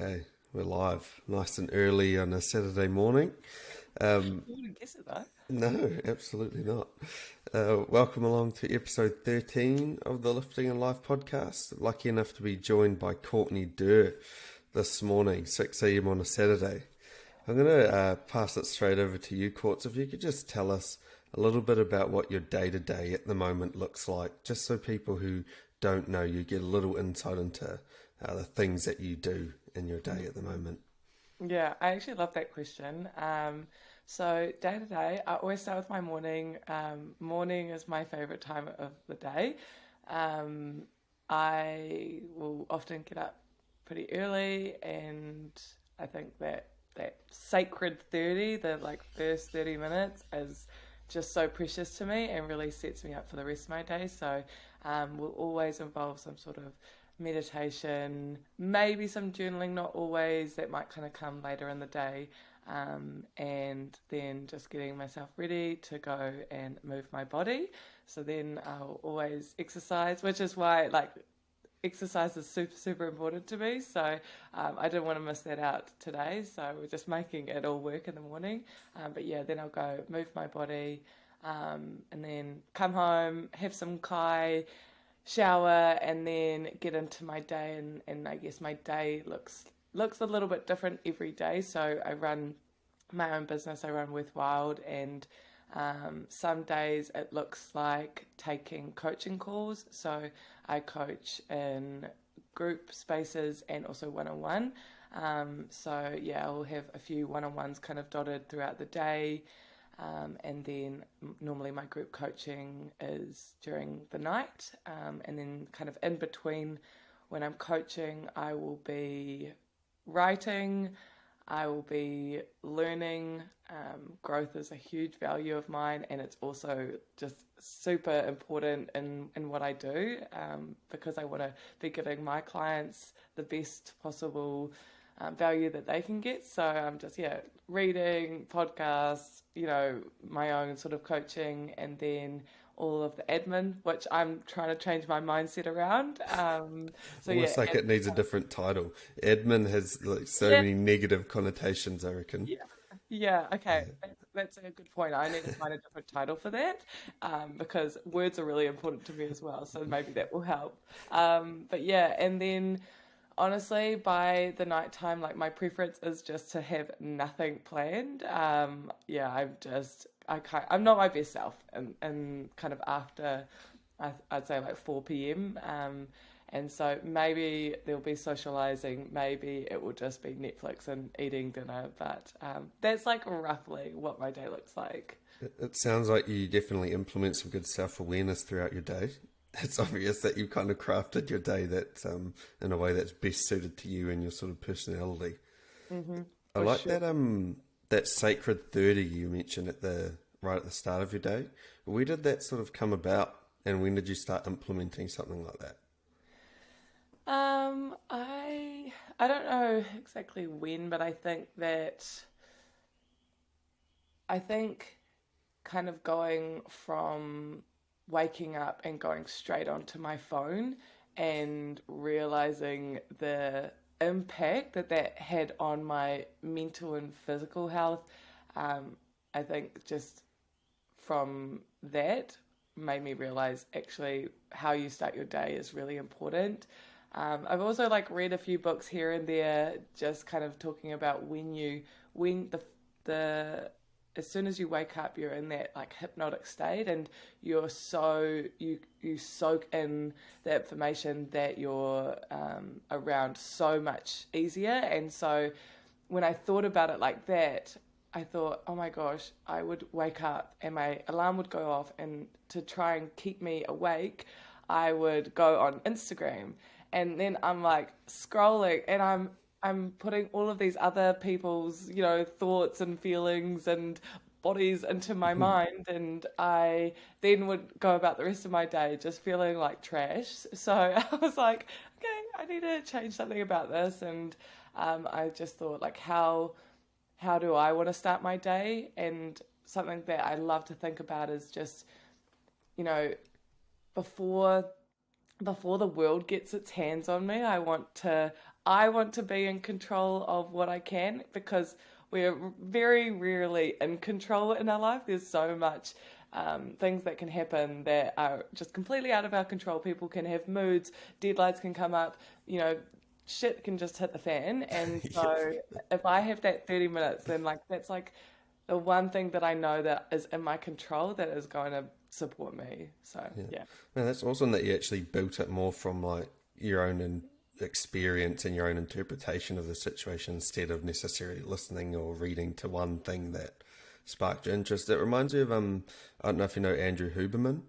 Okay, we're live, nice and early on a Saturday morning. You wouldn't guess it though. No, absolutely not. Welcome along to episode 13 of the Lifting and Life podcast. Lucky enough to be joined by Courtney Durr this morning, 6 a.m. on a Saturday. I'm going to pass it straight over to you, Courts. If you could just tell us a little bit about what your day-to-day at the moment looks like, just so people who don't know you get a little insight into the things that you do in your day at the moment. Yeah, I actually love that question. So day to day, I always start with my morning. Morning is my favorite time of the day. Um, I will often get up pretty early, and I think that sacred 30, the like first 30 minutes, is just so precious to me and really sets me up for the rest of my day. So will always involve some sort of meditation, maybe some journaling, not always. That might kind of come later in the day. And then just getting myself ready to go and move my body. So then I'll always exercise, which is why like exercise is super super important to me. So I didn't want to miss that out today. So we're just making it all work in the morning. But yeah, then I'll go move my body, and then come home, have some kai, shower, and then get into my day. And I guess my day looks a little bit different every day. So I run my own business. I run Worthwild, and some days it looks like taking coaching calls. So I coach in group spaces and also one-on-one. So yeah, I'll have a few one-on-ones kind of dotted throughout the day. And then normally my group coaching is during the night. And then kind of in between when I'm coaching, I will be writing, I will be learning. Growth is a huge value of mine, and it's also just super important in what I do, because I want to be giving my clients the best possible value that they can get. So I'm just, yeah, reading, podcasts, my own sort of coaching, and then all of the admin, which I'm trying to change my mindset around. So yeah, Almost like it needs a different title. Admin has like so yeah, many negative connotations, I reckon. yeah, yeah. Okay, that's a good point. I need to find a different title for that, because words are really important to me as well. So maybe that will help. But yeah, and then honestly, by the night time, like my preference is just to have nothing planned. Yeah, I'm not my best self, and kind of after, I'd say like 4 p.m. And so maybe there'll be socializing, maybe it will just be Netflix and eating dinner, but that's like roughly what my day looks like. It sounds like you definitely implement some good self-awareness throughout your day. It's obvious that you've kind of crafted your day that in a way that's best suited to you and your sort of personality. I For like sure. that sacred 30 you mentioned right at the start of your day. Where did that sort of come about, and when did you start implementing something like that? I don't know exactly when, but I think kind of going from waking up and going straight onto my phone and realizing the impact that that had on my mental and physical health. I think just from that made me realize actually how you start your day is really important. I've also like read a few books here and there, just kind of talking about when the as soon as you wake up, you're in that like hypnotic state, and you soak in the information that you're around so much easier. And so when I thought about it like that, I thought, oh my gosh, I would wake up and my alarm would go off, and to try and keep me awake, I would go on Instagram, and then I'm like scrolling, and I'm putting all of these other people's, thoughts and feelings and bodies into my mind, and I then would go about the rest of my day just feeling like trash. So I was like, okay, I need to change something about this, and I just thought like how do I want to start my day? And something that I love to think about is just, you know, before before the world gets its hands on me, I want to be in control of what I can because we're very rarely in control in our life. There's so much things that can happen that are just completely out of our control. People can have moods, deadlines can come up, you know, shit can just hit the fan. And Yep. so if I have that 30 minutes, then like that's like the one thing that I know that is in my control that is going to support me. So Yeah. yeah. Man, that's awesome that you actually built it more from like your own experience and your own interpretation of the situation instead of necessarily listening or reading to one thing that sparked your interest. It reminds me of I don't know if you know Andrew Huberman.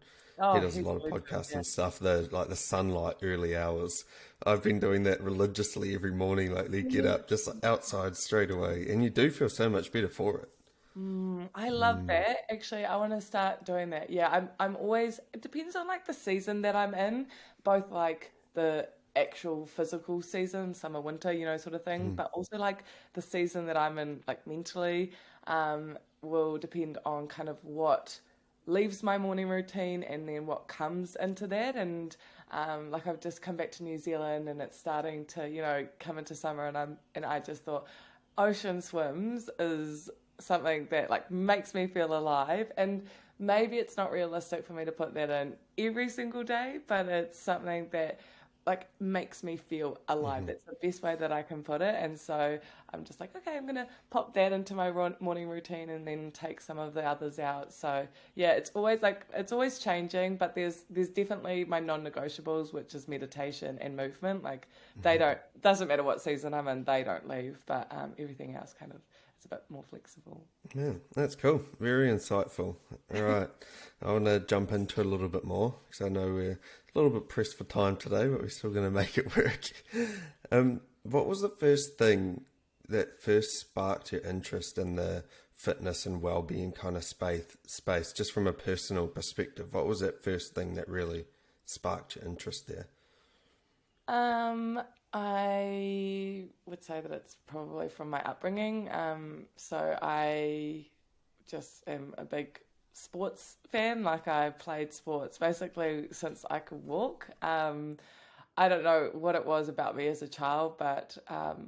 He Oh, does a he's lot of really cool. podcasts Yeah. and stuff. The like the sunlight early hours. I've been doing that religiously every morning lately. Get up just like, outside straight away, and you do feel so much better for it. I love that. Actually, I want to start doing that. Yeah, I'm always it depends on like the season that I'm in, both like the actual physical season, summer, winter, you know, sort of thing, but also like the season that I'm in like mentally will depend on kind of what leaves my morning routine and then what comes into that. And like I've just come back to New Zealand and it's starting to, you know, come into summer and I just thought ocean swims is something that like makes me feel alive. And maybe it's not realistic for me to put that in every single day, but it's something that like makes me feel alive. That's the best way that I can put it. And so I'm just like, okay, I'm gonna pop that into my morning routine and then take some of the others out. So yeah, it's always like it's always changing, but there's definitely my non-negotiables, which is meditation and movement. Like they don't doesn't matter what season I'm in, they don't leave. But everything else kind of is a bit more flexible. Yeah, that's cool. Very insightful. All right. I want to jump into a little bit more because I know we're a little bit pressed for time today, but we're still going to make it work. What was the first thing that first sparked your interest in the fitness and well-being kind of space, just from a personal perspective? What was that first thing that really sparked your interest there? Um, I would say that it's probably from my upbringing. So I just am a big sports fan. Like I played sports basically since I could walk. I don't know what it was about me as a child, but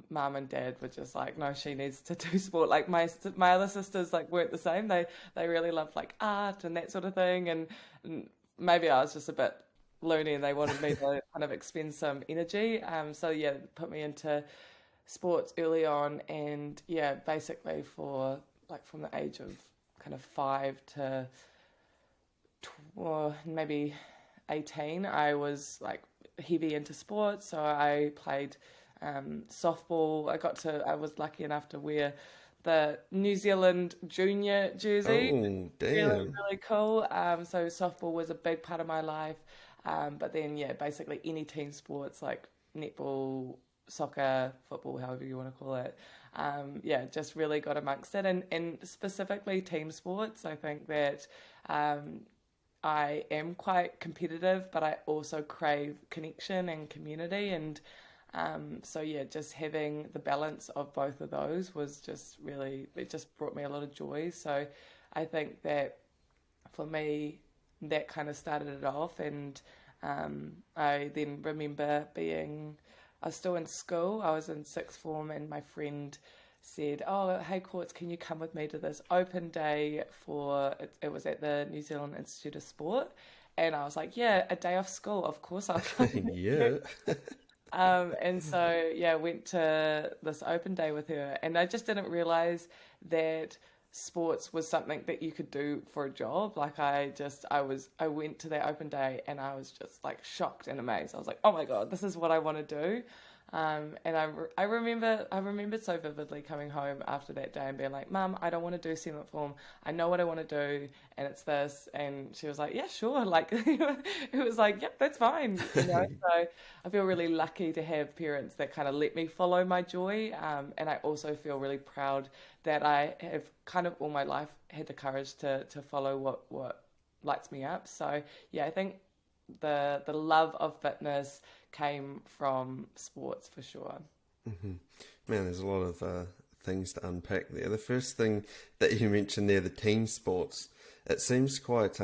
mum and dad were just like, no, she needs to do sport. Like my other sisters like weren't the same. They really loved like art and that sort of thing, and maybe I was just a bit loony and they wanted me to kind of expend some energy. So yeah, put me into sports early on, and yeah, basically for like from the age of kind of 5 to maybe 18, I was like heavy into sports. So I played softball. I was lucky enough to wear the New Zealand junior jersey. Oh, Really, damn. really cool. So softball was a big part of my life. But then, yeah, basically any team sports like netball, soccer, football, however you want to call it. Yeah, just really got amongst it. And specifically team sports, I think that um, I am quite competitive, but I also crave connection and community. And so, yeah, just having the balance of both of those was just really, it just brought me a lot of joy. So I think that for me, that kind of started it off. And I then remember I was still in school, I was in sixth form, and my friend said, oh, hey, Courts, can you come with me to this open day it was at the New Zealand Institute of Sport? And I was like, yeah, a day off school, of course I'll come with you. Yeah. And so, yeah, went to this open day with her, and I just didn't realize that sports was something that you could do for a job. Like I went to that open day and I was just like shocked and amazed. I was like, oh my God, this is what I want to do. And I remembered so vividly coming home after that day and being like, Mum, I don't want to do seventh form. I know what I want to do, and it's this. And she was like, yeah, sure. Like it was like, yep, that's fine. You know. So I feel really lucky to have parents that kind of let me follow my joy. And I also feel really proud that I have kind of all my life had the courage to follow what lights me up. So yeah, I think the love of fitness came from sports for sure. Man, there's a lot of things to unpack there. The first thing that you mentioned there, the team sports, it seems quite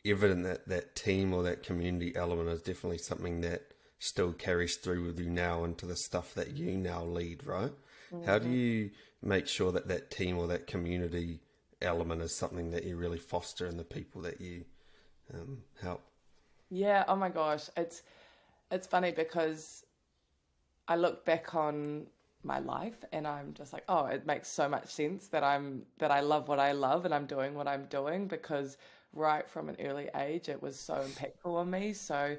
evident that that team or that community element is definitely something that still carries through with you now into the stuff that you now lead, right? How do Mhm. you make sure that that team or that community element is something that you really foster in the people that you help? Yeah, oh my gosh, it's funny because I look back on my life and I'm just like, oh, it makes so much sense that I love what I love and I'm doing what I'm doing because right from an early age it was so impactful on me. So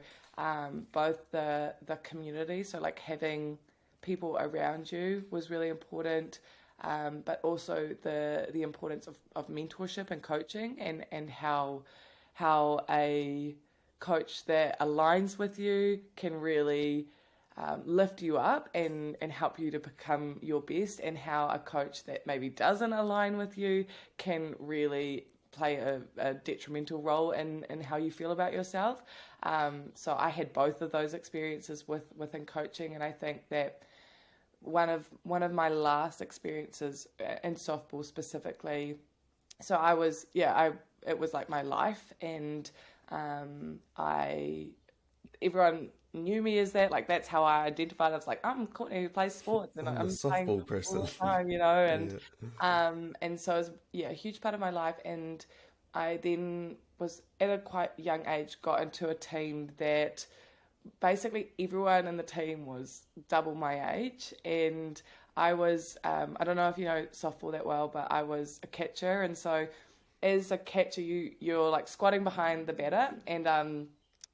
both the community, so like having people around you was really important, but also the importance of mentorship and coaching and how a coach that aligns with you can really lift you up and help you to become your best, and how a coach that maybe doesn't align with you can really play a detrimental role in how you feel about yourself. So I had both of those experiences within coaching, and I think that one of my last experiences in softball specifically, so I was yeah I it was like my life, and I everyone knew me as that. Like that's how I identified. I was like, I'm Courtney who plays sports, and I'm the I'm playing softball all person. the time, you know. Yeah. And so it was yeah a huge part of my life. And I then was at a quite young age got into a team that basically everyone in the team was double my age, and I was I don't know if you know softball that well, but I was a catcher, and so as a catcher you're like squatting behind the batter, and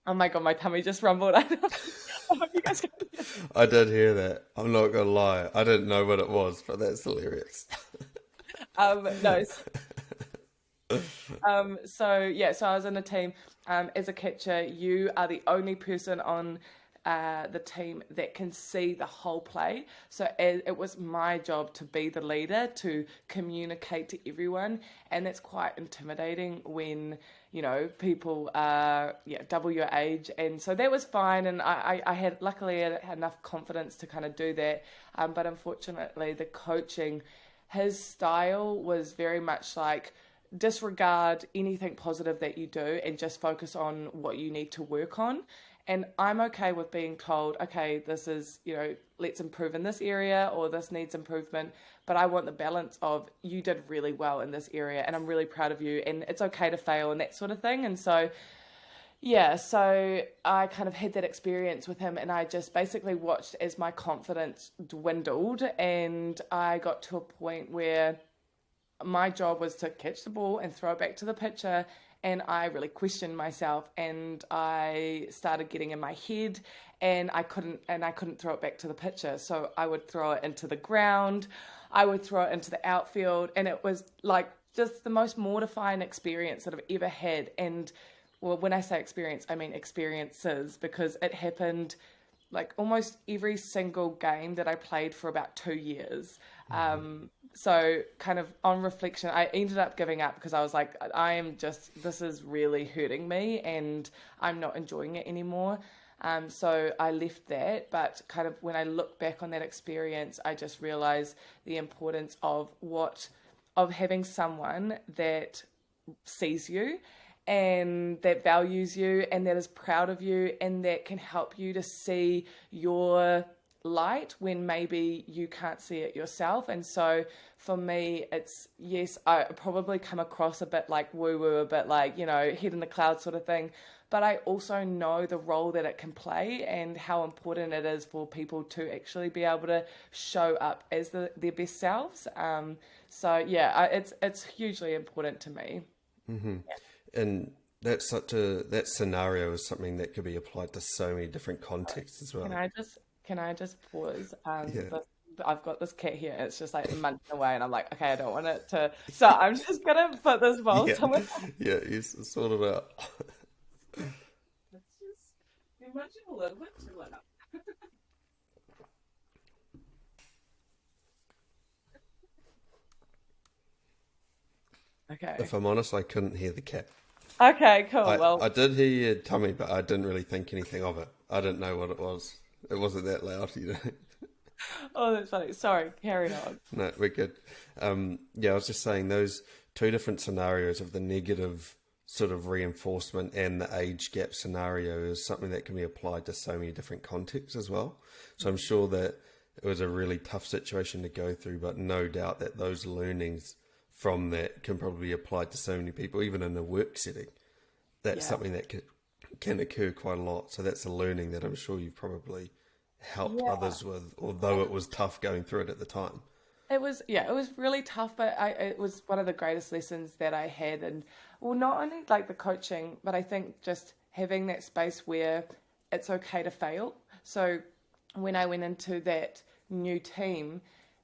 oh my god, my tummy just rumbled. I hope you guys can hear. I did hear that. I'm not gonna lie. I didn't know what it was, but that's hilarious. No, so yeah, so I was in a team. As a catcher, you are the only person on the team that can see the whole play. So it was my job to be the leader, to communicate to everyone, and that's quite intimidating when people are double your age, and so that was fine. And I had luckily had enough confidence to kind of do that. But unfortunately, the coaching, his style was very much like disregard anything positive that you do and just focus on what you need to work on. And I'm okay with being told, okay, this is, let's improve in this area or this needs improvement. But I want the balance of you did really well in this area and I'm really proud of you and it's okay to fail and that sort of thing. And so, yeah, so I kind of had that experience with him and I just basically watched as my confidence dwindled, and I got to a point where my job was to catch the ball and throw it back to the pitcher, and I really questioned myself and I started getting in my head, and I couldn't throw it back to the pitcher, so I would throw it into the ground, I would throw it into the outfield, and it was like just the most mortifying experience that I've ever had. And well, when I say experience I mean experiences, because it happened like almost every single game that I played for about 2 years. So kind of on reflection, I ended up giving up because I was like, this is really hurting me and I'm not enjoying it anymore. So I left that, but kind of when I look back on that experience, I just realized the importance of having someone that sees you and that values you and that is proud of you and that can help you to see your light when maybe you can't see it yourself. And so for me, it's yes, I probably come across a bit like woo woo, a bit like, head in the clouds sort of thing. But I also know the role that it can play and how important it is for people to actually be able to show up as their best selves. So yeah, it's hugely important to me. And that scenario is something that could be applied to so many different contexts as Can well. I just can I just pause? Yeah. I've got this cat here. It's just like munching away, and I'm like, okay, I don't want it to. So I'm just gonna put this bowl Yeah. somewhere. Yeah, he's sort of out. It's just you're munching a little bit too loud. Okay. If I'm honest, I couldn't hear the cat. Okay. Cool. I Well. did hear your tummy, but I didn't really think anything of it. I didn't know what it was. It wasn't that loud. Oh, that's funny. Sorry. Carry on. No, we're good. Yeah, I was just saying those two different scenarios of the negative sort of reinforcement and the age gap scenario is something that can be applied to so many different contexts as well. So I'm sure that it was a really tough situation to go through, but no doubt that those learnings from that can probably be applied to so many people, even in a work setting. That's Yeah. something that can occur quite a lot. So that's a learning that I'm sure you've probably helped Yeah. others with, although it was tough going through it at the time. It was, yeah, it was really tough, but it was one of the greatest lessons that I had. And well, not only like the coaching, but I think just having that space where it's okay to fail. So when I went into that new team,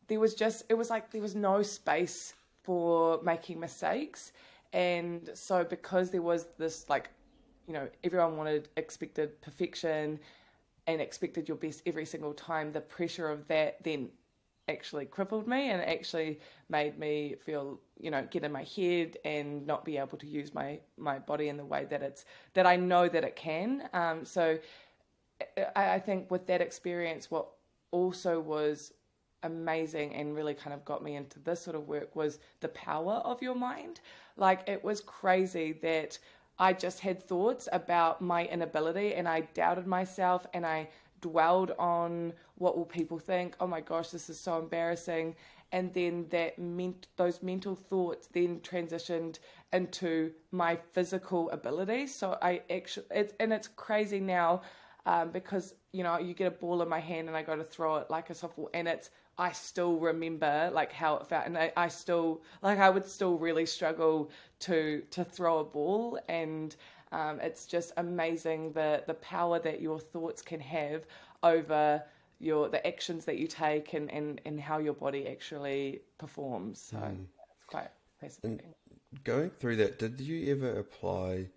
it was like there was no space for making mistakes. And so because there was this like, everyone expected perfection and expected your best every single time, the pressure of that then actually crippled me and actually made me feel, get in my head and not be able to use my body in the way that I know that it can. So I think with that experience, what also was amazing and really kind of got me into this sort of work was the power of your mind. Like it was crazy that I just had thoughts about my inability and I doubted myself and I dwelled on what will people think. Oh my gosh, this is so embarrassing. And then those mental thoughts then transitioned into my physical abilities. So it's crazy now because you get a ball in my hand and I go to throw it like a softball, and I still remember like how it felt, and I still like I would still really struggle to throw a ball, and it's just amazing the power that your thoughts can have over the actions that you take and how your body actually performs. So it's quite And fascinating. going through that, did you ever apply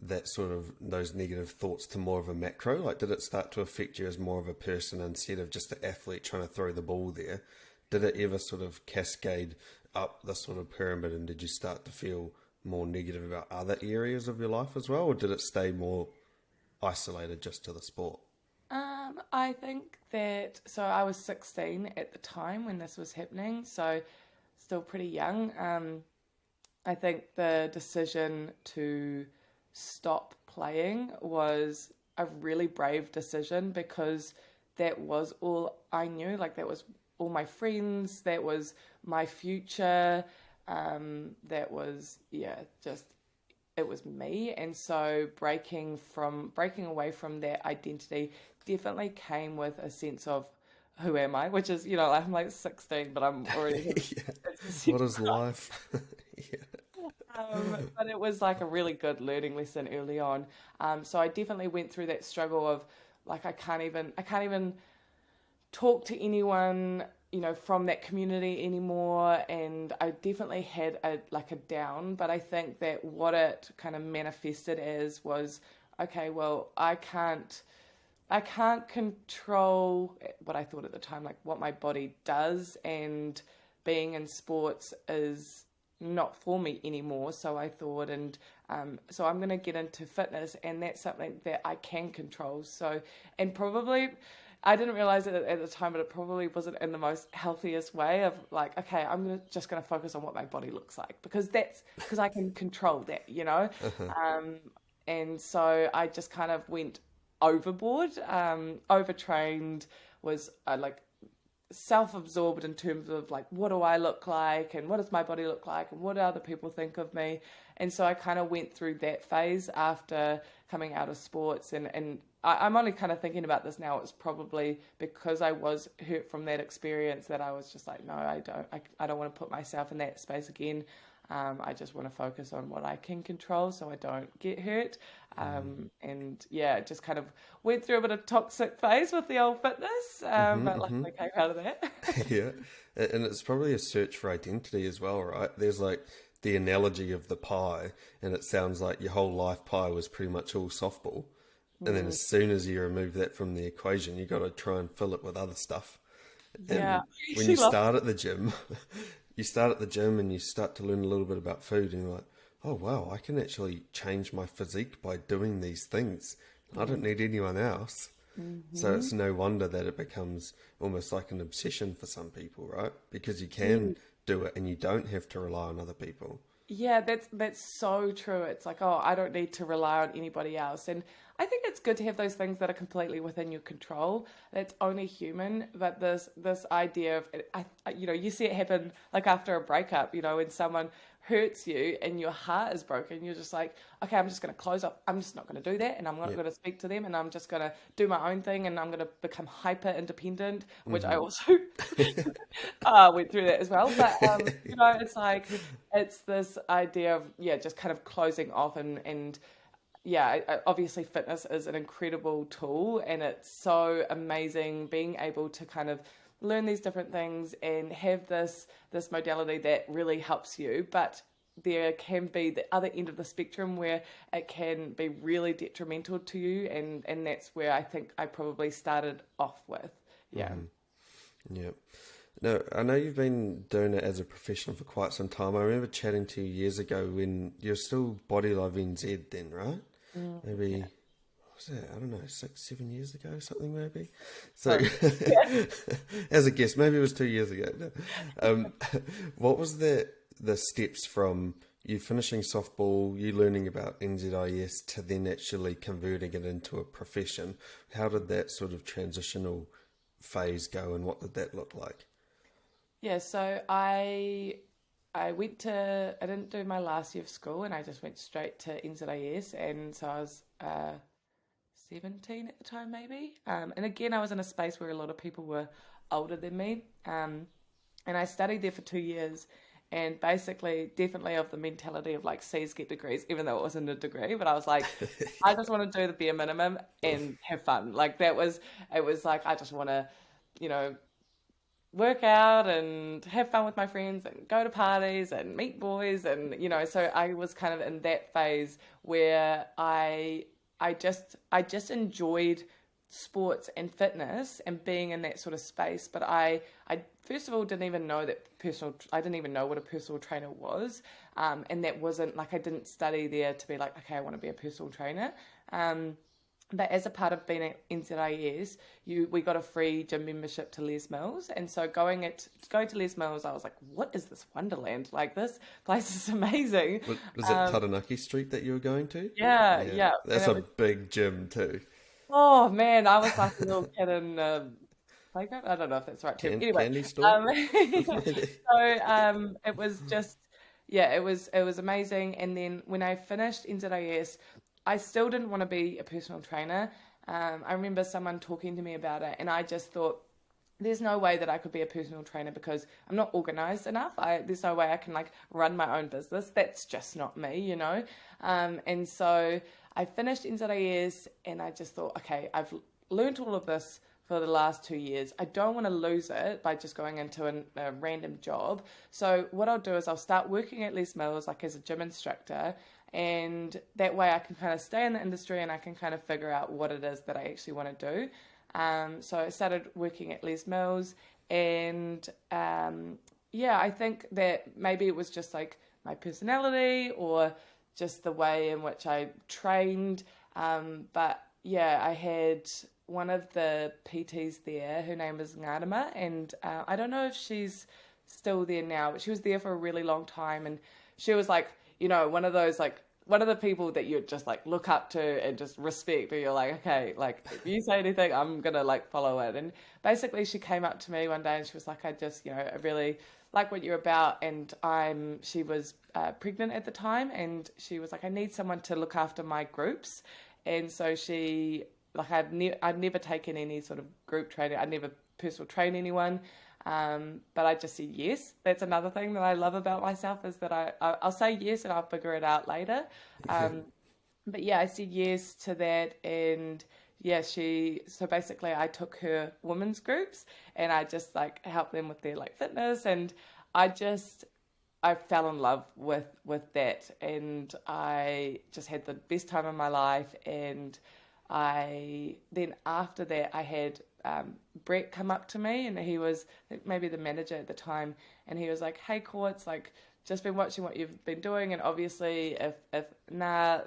that sort of those negative thoughts to more of a macro? Like, did it start to affect you as more of a person instead of just an athlete trying to throw the ball there? Did it ever sort of cascade up the sort of pyramid, and did you start to feel more negative about other areas of your life as well, or did it stay more isolated just to the sport? I think that so I was 16 at the time when this was happening, so still pretty young. I think the decision to stop playing was a really brave decision because that was all I knew. Like, that was all my friends, that was my future, that was, yeah, just it was me. And so breaking away from that identity definitely came with a sense of who am I, which is, I'm like 16, but I'm already Yeah. What existential. is life? Yeah. But it was like a really good learning lesson early on. So I definitely went through that struggle of like I can't even talk to anyone, from that community anymore. And I definitely had a down, but I think that what it kind of manifested as was, okay, well, I can't control what I thought at the time, like what my body does, and being in sports is not for me anymore. So I thought, and so I'm going to get into fitness, and that's something that I can control. So, and probably, I didn't realize it at the time, but it probably wasn't in the most healthiest way of like, okay, just going to focus on what my body looks like because I can control that. Um, and so I just kind of went overboard, overtrained, was like self-absorbed in terms of like what do I look like and what does my body look like and what do other people think of me. And so I kind of went through that phase after coming out of sports, and I'm only kind of thinking about this now. It's probably because I was hurt from that experience that I was just like, no, I don't want to put myself in that space again. I just want to focus on what I can control so I don't get hurt. And yeah, just kind of went through a bit of toxic phase with the old fitness, but luckily came out of that. Yeah, and it's probably a search for identity as well, right? There's like the analogy of the pie, and it sounds like your whole life pie was pretty much all softball. And then Mm, as soon as you remove that from the equation, you got to try and fill it with other stuff. yeah, And I when actually you love. start at the gym, you start at the gym and you start to learn a little bit about food, and you're like, oh wow, I can actually change my physique by doing these things. I don't need anyone else. So Mm-hmm. it's no wonder that it becomes almost like an obsession for some people, right? Because you can do it and you don't have to rely on other people. Yeah, that's so true. It's like, oh, I don't need to rely on anybody else. And I think it's good to have those things that are completely within your control. That's only human. But this idea of, you see it happen like after a breakup, when someone hurts you and your heart is broken, you're just like, okay, I'm just going to close up. I'm just not going to do that, and I'm not Yeah. going to speak to them, and I'm just going to do my own thing, and I'm going to become hyper independent, which I Hmm. also went through that as well. But it's like it's this idea of just kind of closing off and yeah, obviously fitness is an incredible tool, and it's so amazing being able to kind of learn these different things and have this modality that really helps you. But there can be the other end of the spectrum where it can be really detrimental to you, and that's where I think I probably started off with. Yeah. Yeah. No, I know you've been doing it as a professional for quite some time. I remember chatting to you years ago when you're still Body Love NZ then, right? Mm, Maybe, yeah. what was that? I don't know, 6, 7 years ago, something maybe. So, So yeah. as a guess, maybe it was 2 years ago. No. What was the steps from you finishing softball, you learning about NZIS to then actually converting it into a profession? How did that sort of transitional phase go, and what did that look like? Yeah, so I didn't do my last year of school, and I just went straight to NZIS, and so I was 17 at the time maybe. And again, I was in a space where a lot of people were older than me. And I studied there for 2 years, and basically definitely of the mentality of like C's get degrees, even though it wasn't a degree, but I was like, I just want to do the bare minimum and have fun. Like it was like I just want to, you know, work out and have fun with my friends and go to parties and meet boys, and so I was kind of in that phase where I just enjoyed sports and fitness and being in that sort of space. But I first of all didn't even know I didn't even know what a personal trainer was. And that wasn't like, I didn't study there to be like, okay, I want to be a personal trainer. But as a part of being at NZIS, we got a free gym membership to Les Mills, and so going to Les Mills, I was like, "What is this wonderland? Like this place is amazing." Was it Um, Taranaki Street that you were going to? yeah, Yeah, yeah, and that's it a was, big gym too. oh man, I was like a little kid in playground. I don't know if that's the right term. Anyway, Candy store, um, maybe. so it was just, yeah, it was amazing. And then when I finished NZIS, I still didn't want to be a personal trainer. I remember someone talking to me about it, and I just thought, there's no way that I could be a personal trainer because I'm not organized enough. There's no way I can like run my own business. That's just not me. And so I finished NZIS, and I just thought, okay, I've learned all of this for the last 2 years. I don't want to lose it by just going into a random job. So what I'll do is I'll start working at Les Mills like as a gym instructor, and that way I can kind of stay in the industry and I can kind of figure out what it is that I actually want to do. So I started working at Les Mills, and yeah, I think that maybe it was just like my personality or just the way in which I trained. But yeah, I had one of the PTs there. Her name is Ngarama, and I don't know if she's still there now, but she was there for a really long time, and she was like, one of those like one of the people that you just like look up to and just respect, or you're like, okay, like if you say anything, I'm gonna like follow it. And basically, she came up to me one day and she was like, I just, I really like what you're about. And she was pregnant at the time, and she was like, I need someone to look after my groups. And so like, I'd never taken any sort of group training. I'd never personal train anyone. But I just said yes. That's another thing that I love about myself, is that I'll say yes and I'll figure it out later. Um, but yeah, I said yes to that, and yeah, so basically I took her women's groups and I just like helped them with their like fitness, and I just I fell in love with that, and I just had the best time of my life. And I then after that I had Brett come up to me, and he was maybe the manager at the time, and he was like, "Hey, Courts, like just been watching what you've been doing, and obviously if nah,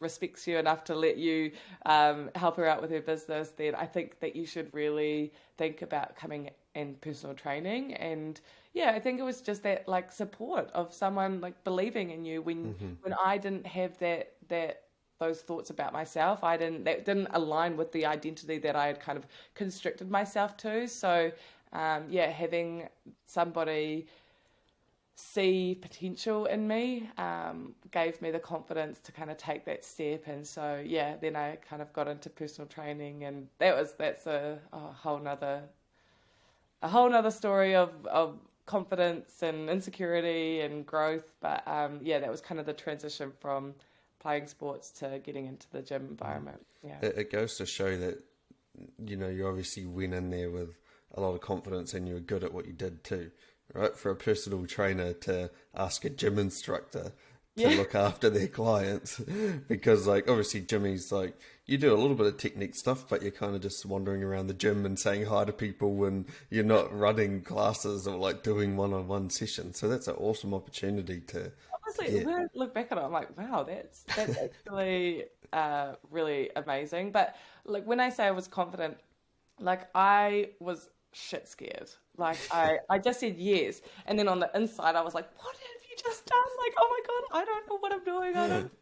respects you enough to let you help her out with her business, then I think that you should really think about coming in personal training. And yeah, I think it was just that like support of someone like believing in you when I didn't have that those thoughts about myself. That didn't align with the identity that I had kind of constricted myself to. So yeah, having somebody see potential in me gave me the confidence to kind of take that step. And so yeah, then I kind of got into personal training, and that's a whole nother story of confidence and insecurity and growth. But yeah, that was kind of the transition from playing sports to getting into the gym environment. Yeah, it goes to show that you obviously went in there with a lot of confidence and you were good at what you did too, right? For a personal trainer to ask a gym instructor to look after their clients, because like obviously Jimmy's like, you do a little bit of technique stuff, but you're kind of just wandering around the gym and saying hi to people when you're not running classes or like doing one-on-one sessions. So that's an awesome opportunity to honestly, when I look back at it, I'm like, wow, that's actually really amazing. But like when I say I was confident, like I was shit scared. Like I just said yes, and then on the inside I was like, what have you just done? Like, oh my God, I don't know what I'm doing. I don't,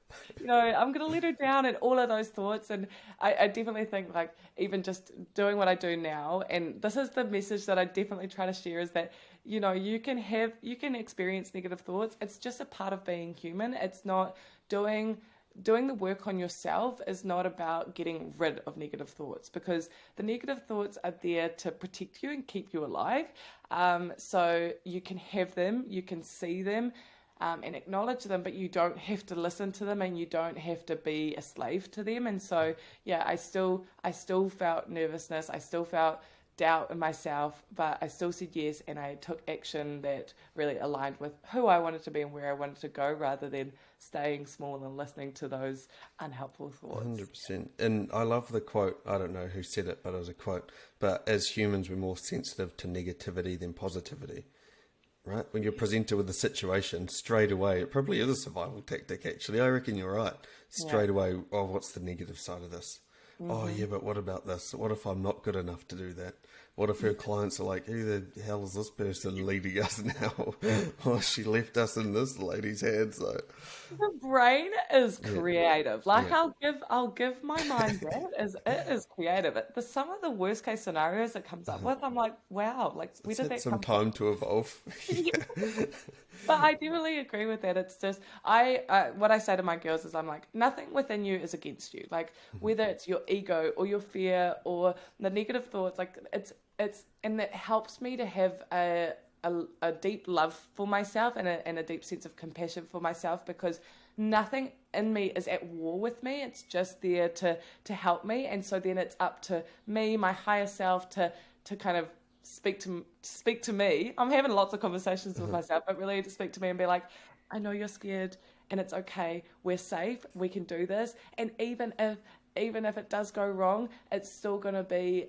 I'm gonna let her down, and all of those thoughts. And I definitely think like even just doing what I do now, and this is the message that I definitely try to share, is that you can experience negative thoughts. It's just a part of being human. It's not doing the work on yourself is not about getting rid of negative thoughts, because the negative thoughts are there to protect you and keep you alive. So you can have them, you can see them, and acknowledge them, but you don't have to listen to them, and you don't have to be a slave to them. And so, yeah, I still felt nervousness. I still felt doubt in myself, but I still said yes, and I took action that really aligned with who I wanted to be and where I wanted to go, rather than staying small and listening to those unhelpful thoughts. 100%. And I love the quote. I don't know who said it, but it was a quote. But as humans, we're more sensitive to negativity than positivity, right? When you're presented with a situation, straight away, it probably is a survival tactic, actually. I reckon you're right. Straight away, oh, what's the negative side of this? Oh, yeah, but what about this? What if I'm not good enough to do that? What if her clients are like, who the hell is this person leading us now? Oh, she left us in this lady's hands. So. The brain is creative. Like I'll give my mind that it is creative. Some of the worst case scenarios it comes up with, I'm like, wow, like where did that some come time to evolve. But I do really agree with that. It's just what I say to my girls is I'm like, nothing within you is against you. Like whether it's your ego or your fear or the negative thoughts, like it's and that helps me to have a deep love for myself and a deep sense of compassion for myself, because nothing in me is at war with me. It's just there to help me. And so then it's up to me, my higher self, to kind of speak to me. I'm having lots of conversations with myself, but really to speak to me and be like, I know you're scared and it's okay. We're safe. We can do this. And even if it does go wrong, it's still going to be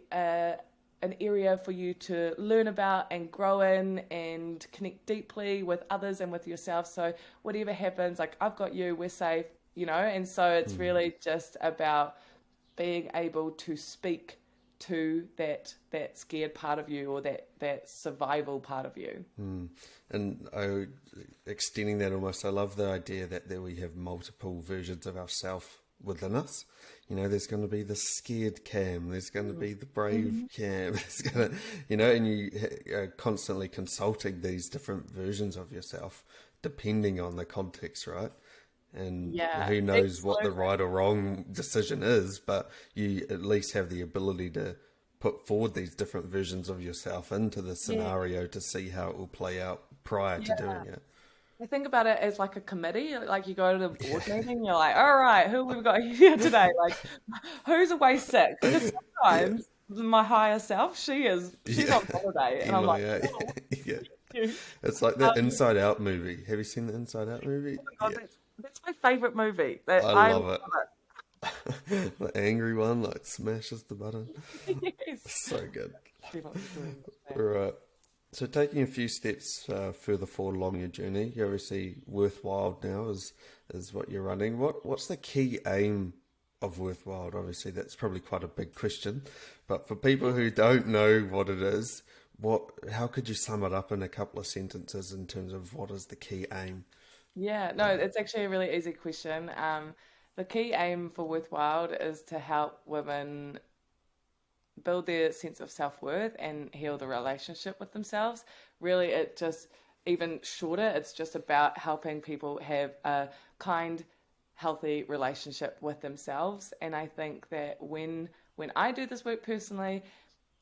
an area for you to learn about and grow in and connect deeply with others and with yourself. So whatever happens, like I've got you, we're safe, and so it's really just about being able to speak to that scared part of you, or that survival part of you. And extending that almost, I love the idea that we have multiple versions of ourselves within us. There's going to be the scared Cam, there's going to be the brave Cam, there's going to, and you are constantly consulting these different versions of yourself depending on the context, right? And who knows what the right or wrong decision is, but you at least have the ability to put forward these different versions of yourself into the scenario to see how it will play out prior to doing it. I think about it as like a committee. Like you go to the board meeting, you're like, all right, who we've got here today? Like, who's away sick? Because sometimes my higher self, she's on holiday, and I'm like, It's like the Inside Out movie. Have you seen the Inside Out movie? Oh my God, that's my favorite movie. I love it. The angry one, like smashes the button. Yes. So good. Right. So taking a few steps further forward along your journey, you obviously Worthwild now is what you're running. What's the key aim of Worthwild? Obviously, that's probably quite a big question, but for people who don't know what it is, how could you sum it up in a couple of sentences in terms of what is the key aim? Yeah, no, it's actually a really easy question. The key aim for Worthwild is to help women build their sense of self-worth and heal the relationship with themselves. Really, it just, even shorter, it's just about helping people have a kind, healthy relationship with themselves. And I think that when I do this work personally,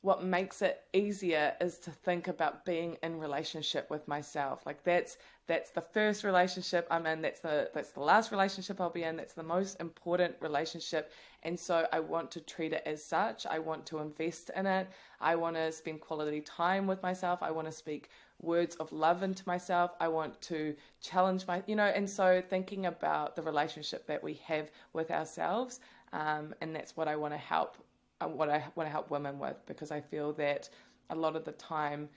what makes it easier is to think about being in relationship with myself. Like that's the first relationship I'm in, that's the last relationship I'll be in, that's the most important relationship. And so I want to treat it as such. I want to invest in it. I want to spend quality time with myself. I want to speak words of love into myself. I want to challenge and so thinking about the relationship that we have with ourselves, and that's what I want to help what I want to help women with, because I feel that a lot of the time,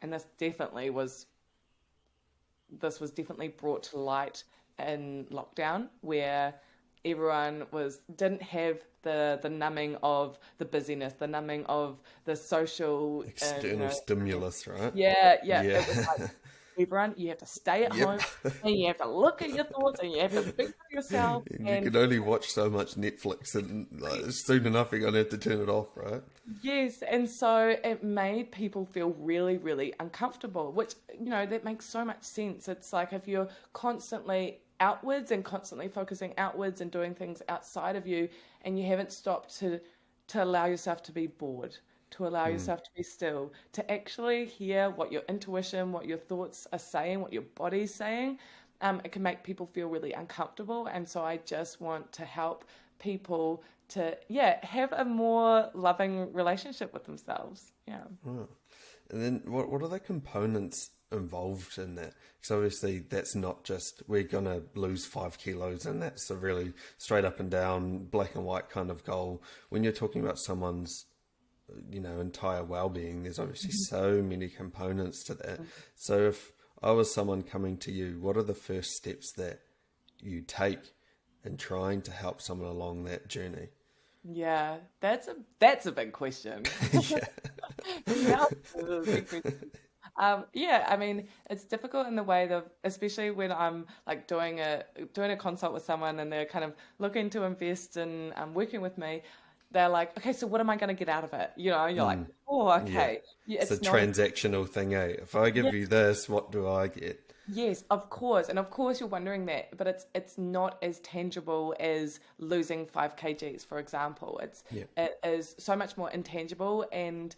and this was definitely brought to light in lockdown, where everyone didn't have the numbing of the busyness, the numbing of the social External stimulus, right? yeah. Yeah. It was like everyone, you have to stay at Yep. home and you have to look at your thoughts and you have to think of yourself. And you And can only watch so much Netflix, and soon enough you're gonna have to turn it off, right? yes, and so it made people feel really, really uncomfortable, which, that makes so much sense. It's like if you're constantly outwards and constantly focusing outwards and doing things outside of you, and you haven't stopped to allow yourself to be bored, to allow yourself to be still, to actually hear what your intuition, what your thoughts are saying, what your body's saying, it can make people feel really uncomfortable. And so I just want to help people to, yeah, have a more loving relationship with themselves. Yeah. Oh. And then what are the components involved in that? Because obviously that's not just we're gonna lose 5 kilos and that's a really straight up and down black and white kind of goal. When you're talking about someone's entire well-being, there's obviously so many components to that. So if I was someone coming to you, what are the first steps that you take in trying to help someone along that journey? Yeah, that's a big question. Yeah. Yeah, that's a big question. Yeah, I mean, it's difficult in the way that, especially when I'm like doing a consult with someone and they're kind of looking to invest in working with me. They're like, okay, so what am I going to get out of it? You're like, oh, Yeah. okay. Yeah, It's a it's not as transactional thing, eh? If I give you this, what do I get? yes, of course, and of course you're wondering that, but it's not as tangible as losing 5 kgs, for example. Yeah. It is so much more intangible, and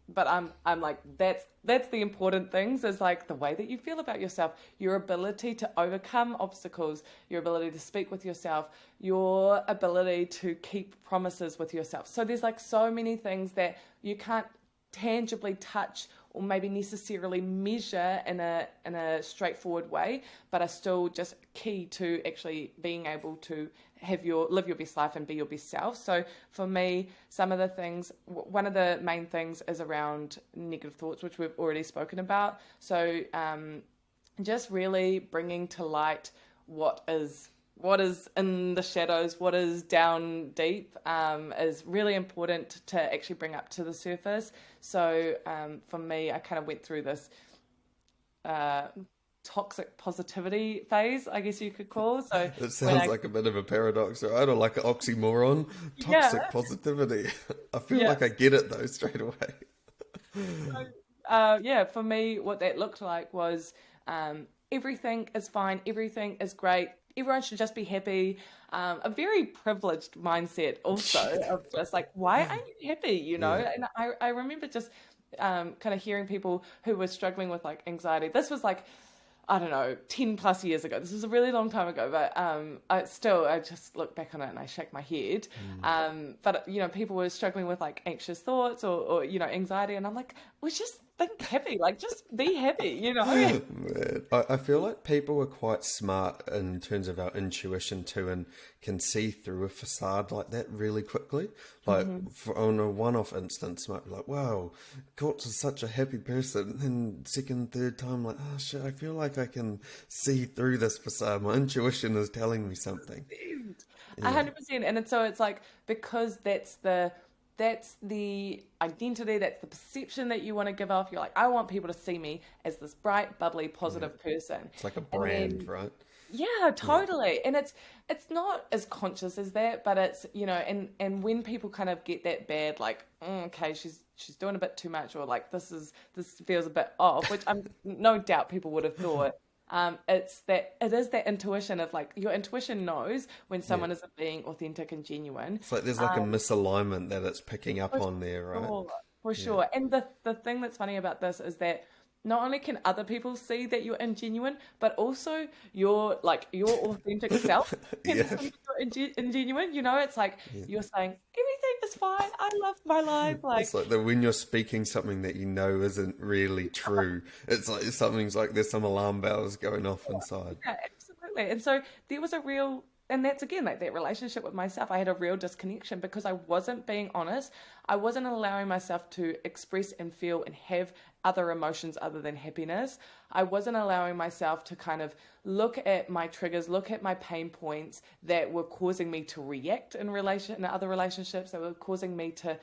but I'm like that's the important things, is like the way that you feel about yourself, your ability to overcome obstacles, your ability to speak with yourself, your ability to keep promises with yourself. So there's like so many things that you can't tangibly touch or maybe necessarily measure in a straightforward way, but are still just key to actually being able to live your best life and be your best self. So for me, some of the things, one of the main things is around negative thoughts, which we've already spoken about. So just really bringing to light what is in the shadows, what is down deep, is really important to actually bring up to the surface. So for me, I kind of went through this uh, toxic positivity phase, I guess you could call. So It when sounds like a bit of a paradox, right? Or like an oxymoron. Toxic yeah, positivity. I feel yeah. like I get it though straight away. So, yeah, for me, what that looked like was everything is fine, everything is great, everyone should just be happy. A very privileged mindset also of just like, why aren't you happy? Yeah. And I remember just kind of hearing people who were struggling with like anxiety. This was like, I don't know, 10 plus years ago. This was a really long time ago, but I just look back on it and I shake my head. But people were struggling with like anxious thoughts or anxiety. And I'm like, we're just think happy, like just be happy, Man, I feel like people are quite smart in terms of our intuition too, and can see through a facade like that really quickly. Like on a one-off instance, might be like, "Wow, Court's is such a happy person." And second, third time, like, "Oh shit, I feel like I can see through this facade. My intuition is telling me something." 100%. Yeah, 100%. And so it's like, because that's the identity, that's the perception that you want to give off. You're like, I want people to see me as this bright, bubbly, yeah. positive person. It's like a And brand, then right? yeah, Yeah, totally. And it's not as conscious as that, but it's, and when people kind of get that bad, like, okay, she's doing a bit too much, or like this feels a bit off, which I'm no doubt people would have thought. It is that intuition of, like, your intuition knows when yeah. someone isn't being authentic and genuine. It's like there's like a misalignment that it's picking up For on there, right? sure, for Yeah. sure. And the thing that's funny about this is that not only can other people see that you're ingenuine, but also your authentic self can Yeah. see you're ingenuine. It's like Yeah. you're saying everything is fine. I love my life. It's Like, like that when you're speaking something that you know isn't really true. It's like something's like there's some alarm bells going off inside. yeah, absolutely. And so there was a real, and that's again like that relationship with myself. I had a real disconnection because I wasn't being honest. I wasn't allowing myself to express and feel and have other emotions other than happiness. I wasn't allowing myself to kind of look at my triggers, look at my pain points that were causing me to react in other relationships, that were causing me to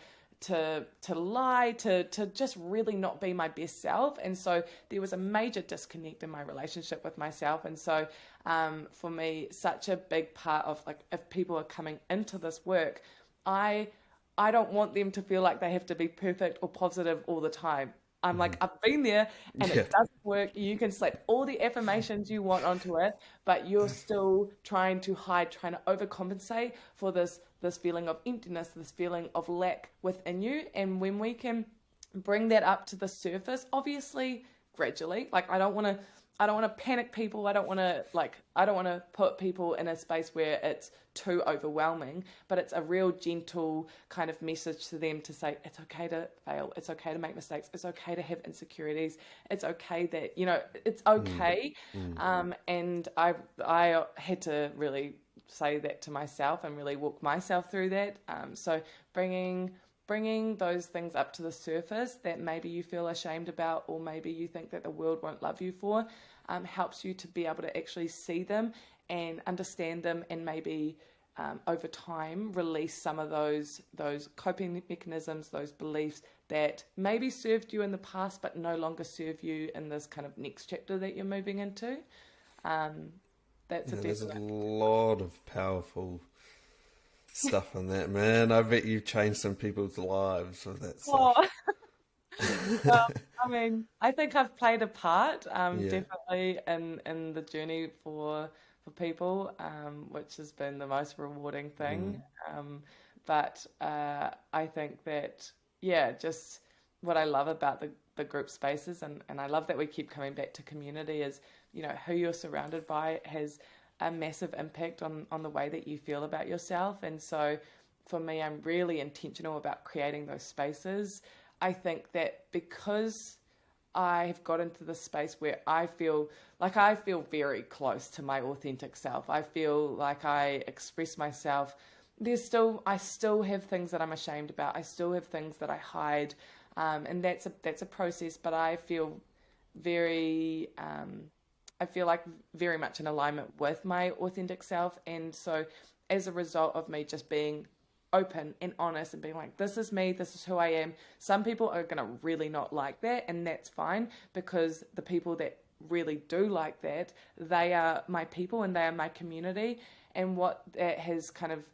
lie, to just really not be my best self. And so there was a major disconnect in my relationship with myself. And so for me, such a big part of, like, if people are coming into this work, I I don't want them to feel like they have to be perfect or positive all the time. I'm like, I've been there and Yeah. it doesn't work. You can slap all the affirmations you want onto it, but you're still trying to hide, trying to overcompensate for this feeling of emptiness, this feeling of lack within you. And when we can bring that up to the surface, obviously gradually, like, I don't want to panic people. I don't want to put people in a space where it's too overwhelming, but it's a real gentle kind of message to them to say it's okay to fail, it's okay to make mistakes, it's okay to have insecurities, it's okay that, it's Mm, okay. mm. And I had to really say that to myself and really walk myself through that. So bringing those things up to the surface that maybe you feel ashamed about, or maybe you think that the world won't love you for, helps you to be able to actually see them and understand them, and maybe over time release some of those coping mechanisms, those beliefs that maybe served you in the past but no longer serve you in this kind of next chapter that you're moving into. Um, that's a Yeah, there's a definite. lot of powerful stuff in that, man. I bet you've changed some people's lives with that stuff. Oh, well, I mean, I think I've played a part, Yeah. definitely in the journey for people, which has been the most rewarding Mm. thing. But I think that, yeah, just what I love about the group spaces, and I love that we keep coming back to community, is, who you're surrounded by has a massive impact on the way that you feel about yourself. And so for me, I'm really intentional about creating those spaces. I think that because I have got into this space where I feel very close to my authentic self. I feel like I express myself. I still have things that I'm ashamed about. I still have things that I hide, and that's a process. But very, I feel like very much in alignment with my authentic self. And so, as a result of me just being open and honest and being like, this is me, this is who I am. Some people are going to really not like that, and that's fine, because the people that really do like that, they are my people and they are my community. And what that has kind of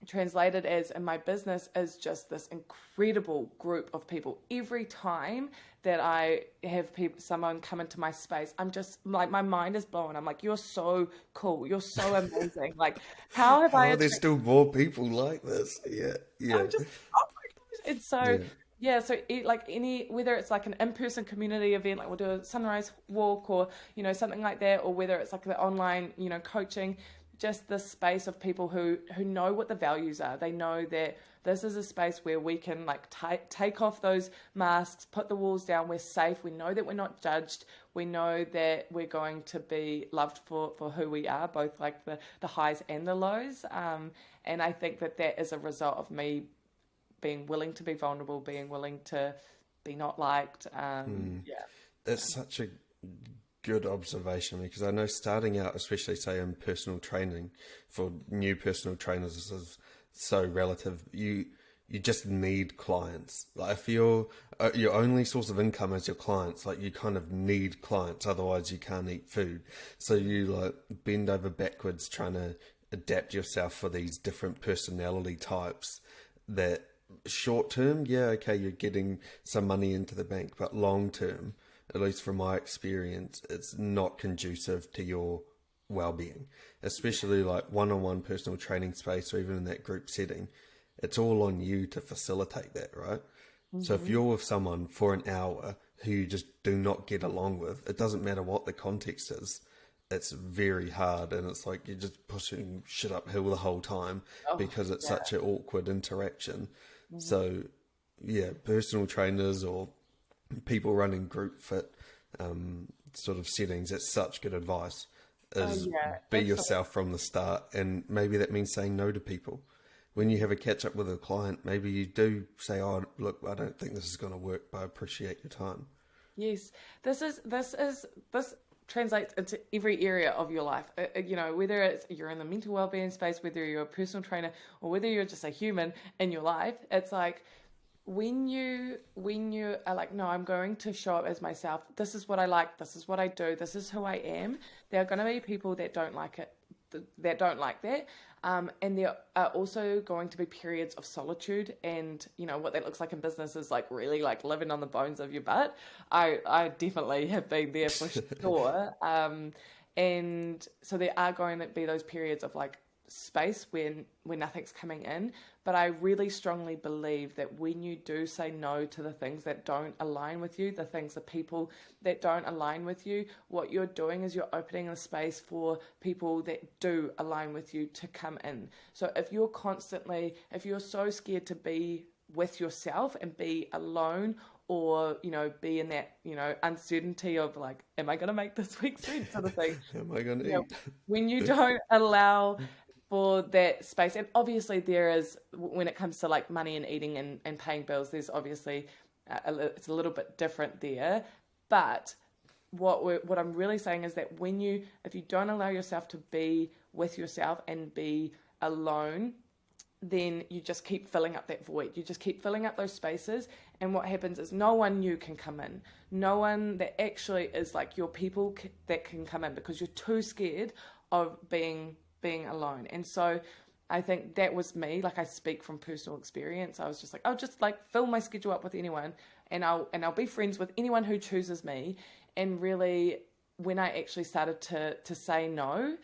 translated as in my business is just this incredible group of people. Every time that I have someone come into my space, I'm just like, my mind is blown. I'm like, you're so cool, you're so amazing. Like, how have How I are there attracted? still more people like this? Yeah, yeah, I'm just, oh my gosh. And so, yeah. yeah, so like whether it's like an in-person community event, like we'll do a sunrise walk, or, something like that, or whether it's like the online, coaching, just this space of people who know what the values are. They know that This is a space where we can like take off those masks, put the walls down. We're safe. We know that we're not judged. We know that we're going to be loved for who we are, both like the highs and the lows. And I think that is a result of me being willing to be vulnerable, being willing to be not liked. Yeah. It's such a good observation, because I know starting out, especially say in personal training, for new personal trainers, this is so relative. You just need clients. Like if your only source of income is your clients, like you kind of need clients, otherwise you can't eat food. So you like bend over backwards trying to adapt yourself for these different personality types that short term, yeah, okay, you're getting some money into the bank, but long term, at least from my experience, it's not conducive to your well-being, especially like one-on-one personal training space, or even in that group setting. It's all on you to facilitate that, right? So if you're with someone for an hour who you just do not get along with, it doesn't matter what the context is. It's very hard, and it's like you're just pushing shit uphill the whole time because it's such an awkward interaction. So yeah, personal trainers or people running group fit sort of settings, it's such good advice, is be yourself from the start. And maybe that means saying no to people. When you have a catch up with a client, maybe you do say, oh, look, I don't think this is going to work, but I appreciate your time. Yes, this translates into every area of your life. You know, whether it's you're in the mental well-being space, whether you're a personal trainer, or whether you're just a human in your life, it's like when you are like, no, I'm going to show up as myself. This is what I like. This is what I do. This is who I am. There are going to be people that don't like it, that don't like that. And there are also going to be periods of solitude, and you know what that looks like in business is like really like living on the bones of your butt. I definitely have been there for sure. And so there are going to be those periods of like space when nothing's coming in. But I really strongly believe that when you do say no to the things that don't align with you, the people that don't align with you, what you're doing is you're opening a space for people that do align with you to come in. So if you're so scared to be with yourself and be alone, or, you know, be in that, you know, uncertainty of like, am I going to make this week's rent sort of thing? Am I going to eat? When you don't allow for that space, and obviously there is, when it comes to like money and eating and paying bills, there's obviously it's a little bit different there. But what I'm really saying is that if you don't allow yourself to be with yourself and be alone, then you just keep filling up that void. You just keep filling up those spaces, and what happens is no one new can come in. No one that actually is like your people that can come in, because you're too scared of being alone. And so I think that was me. Like, I speak from personal experience. I was just like, I'll just like fill my schedule up with anyone, and I'll be friends with anyone who chooses me. And really, when I actually started to say no,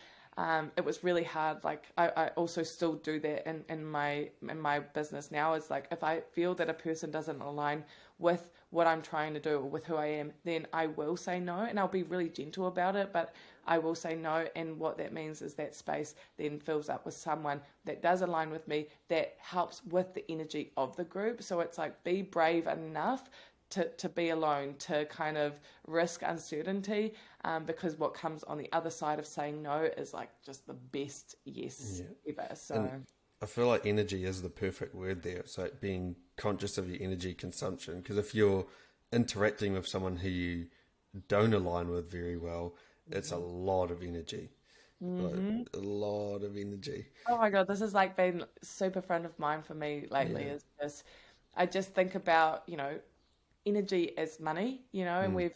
it was really hard. Like I also still do that in my business now. It's like, if I feel that a person doesn't align with what I'm trying to do or with who I am, then I will say no, and I'll be really gentle about it, but I will say no. And what that means is that space then fills up with someone that does align with me, that helps with the energy of the group. So it's like, be brave enough to be alone, to kind of risk uncertainty, because what comes on the other side of saying no is like just the best yes ever. So and I feel like energy is the perfect word there. It's like being conscious of your energy consumption, because if you're interacting with someone who you don't align with very well, it's a lot of energy. Like, a lot of energy. oh my God, this has like been super front of mind for me lately. Is just, I just think about, you know, energy as money, you know, and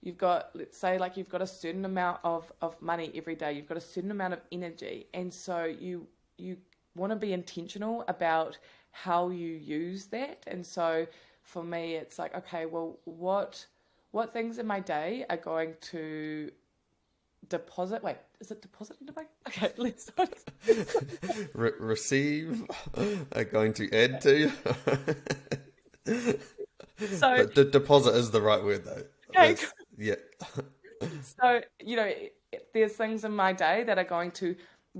you've got, let's say, like, you've got a certain amount of money every day, you've got a certain amount of energy, and so you want to be intentional about how you use that. And so for me, it's like, okay, well, what things in my day are going to deposit? Wait, is it deposit into my? Okay, let's start. Receive are going to add to. So But deposit is the right word, though. okay, Yeah. so, you know, there's things in my day that are going to